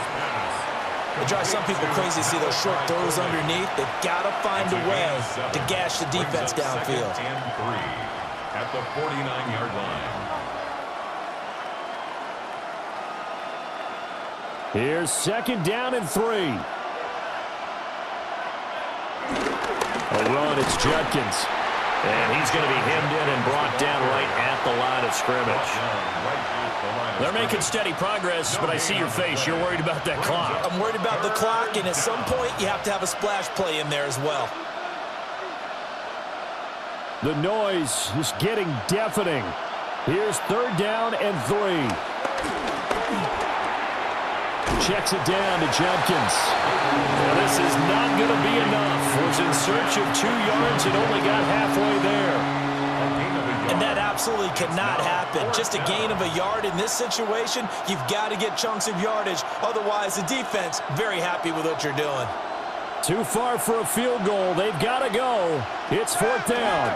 It drives some people crazy to see those short throws underneath. They've got to find a way to gash the defense downfield. Second and 3 at the 49-yard line. Here's second down and 3. A run, it's Judkins. And he's going to be hemmed in and brought down right at the line of scrimmage. They're making steady progress, but I see your face. You're worried about that clock. I'm worried about the clock, and at some point, you have to have a splash play in there as well. The noise is getting deafening. Here's third down and 3. Checks it down to Judkins. Now this is not going to be enough. Was in search of 2 yards and only got halfway there. And that absolutely cannot happen. Just a gain of a yard in this situation, you've got to get chunks of yardage. Otherwise, the defense, very happy with what you're doing. Too far for a field goal. They've got to go. It's fourth down.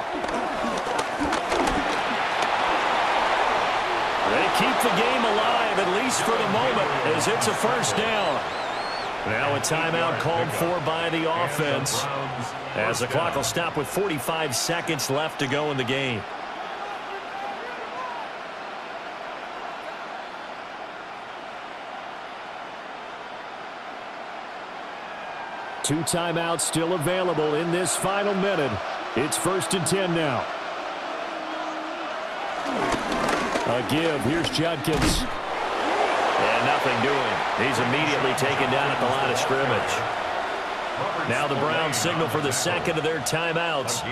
They keep the game alive, at least for the moment, as it's a first down. Now a timeout called for by the offense, as the clock will stop with 45 seconds left to go in the game. Two timeouts still available in this final minute. It's 1st and 10 now. A give. Here's Judkins. And nothing doing. He's immediately taken down at the line of scrimmage. Now the Browns signal for the second of their timeouts,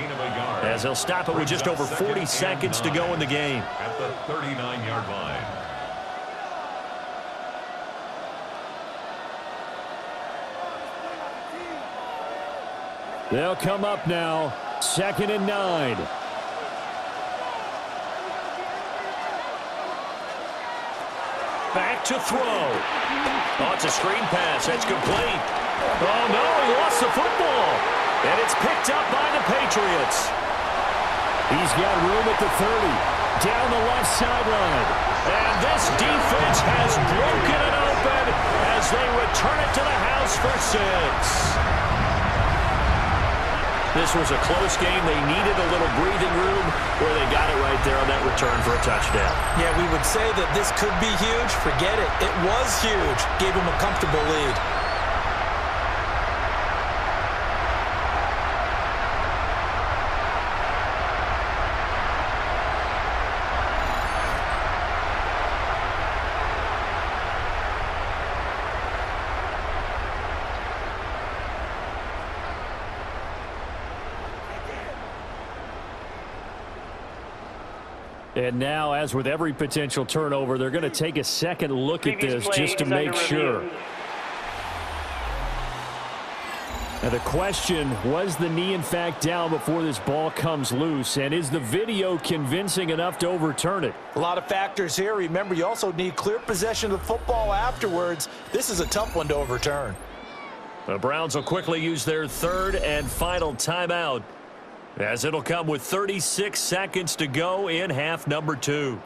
as they'll stop it with just over 40 seconds to go in the game. At the 39-yard line. They'll come up now. 2nd and 9. Back to throw. Oh, it's a screen pass. That's complete. Oh, no, he lost the football. And it's picked up by the Patriots. He's got room at the 30. Down the left sideline. And this defense has broken it open as they return it to the house for 6. This was a close game. They needed a little breathing room where they got it right there on that return for a touchdown. Yeah, we would say that this could be huge. Forget it. It was huge. Gave him a comfortable lead. And now, as with every potential turnover, they're going to take a second look at this just to make sure. Now the question, was the knee in fact down before this ball comes loose? And is the video convincing enough to overturn it? A lot of factors here. Remember, you also need clear possession of the football afterwards. This is a tough one to overturn. The Browns will quickly use their third and final timeout, as it'll come with 36 seconds to go in half number 2.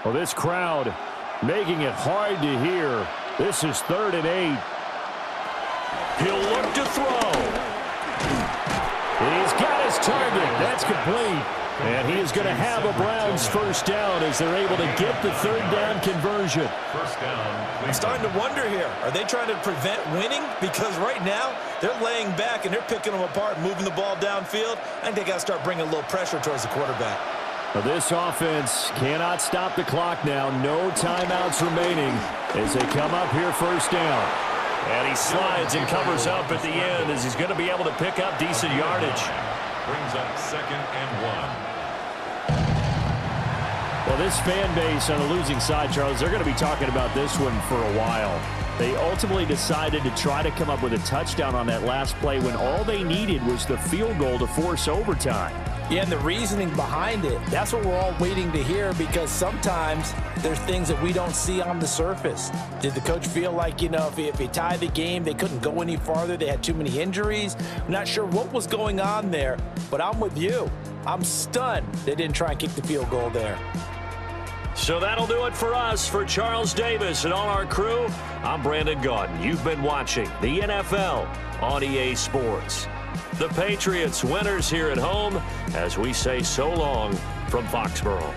Well, this crowd making it hard to hear. This is 3rd and 8. He'll look to throw. He's got his target. That's complete. And he is going to have a Browns first down as they're able to get the 3rd down conversion. First down. I'm starting to wonder here. Are they trying to prevent winning? Because right now, they're laying back and they're picking them apart, moving the ball downfield. I think they got to start bringing a little pressure towards the quarterback. Well, this offense cannot stop the clock now. No timeouts remaining as they come up here first down. And he slides and covers up at the end as he's going to be able to pick up decent yardage. Brings up 2nd and 1. Well, this fan base on the losing side, Charles, they're going to be talking about this one for a while. They ultimately decided to try to come up with a touchdown on that last play when all they needed was the field goal to force overtime. Yeah, and the reasoning behind it, that's what we're all waiting to hear, because sometimes there's things that we don't see on the surface. Did the coach feel like, if he tied the game, they couldn't go any farther, they had too many injuries? I'm not sure what was going on there, but I'm with you. I'm stunned they didn't try and kick the field goal there. So that'll do it for us. For Charles Davis and all our crew, I'm Brandon Gaudin. You've been watching the NFL on EA Sports. The Patriots winners here at home as we say so long from Foxborough.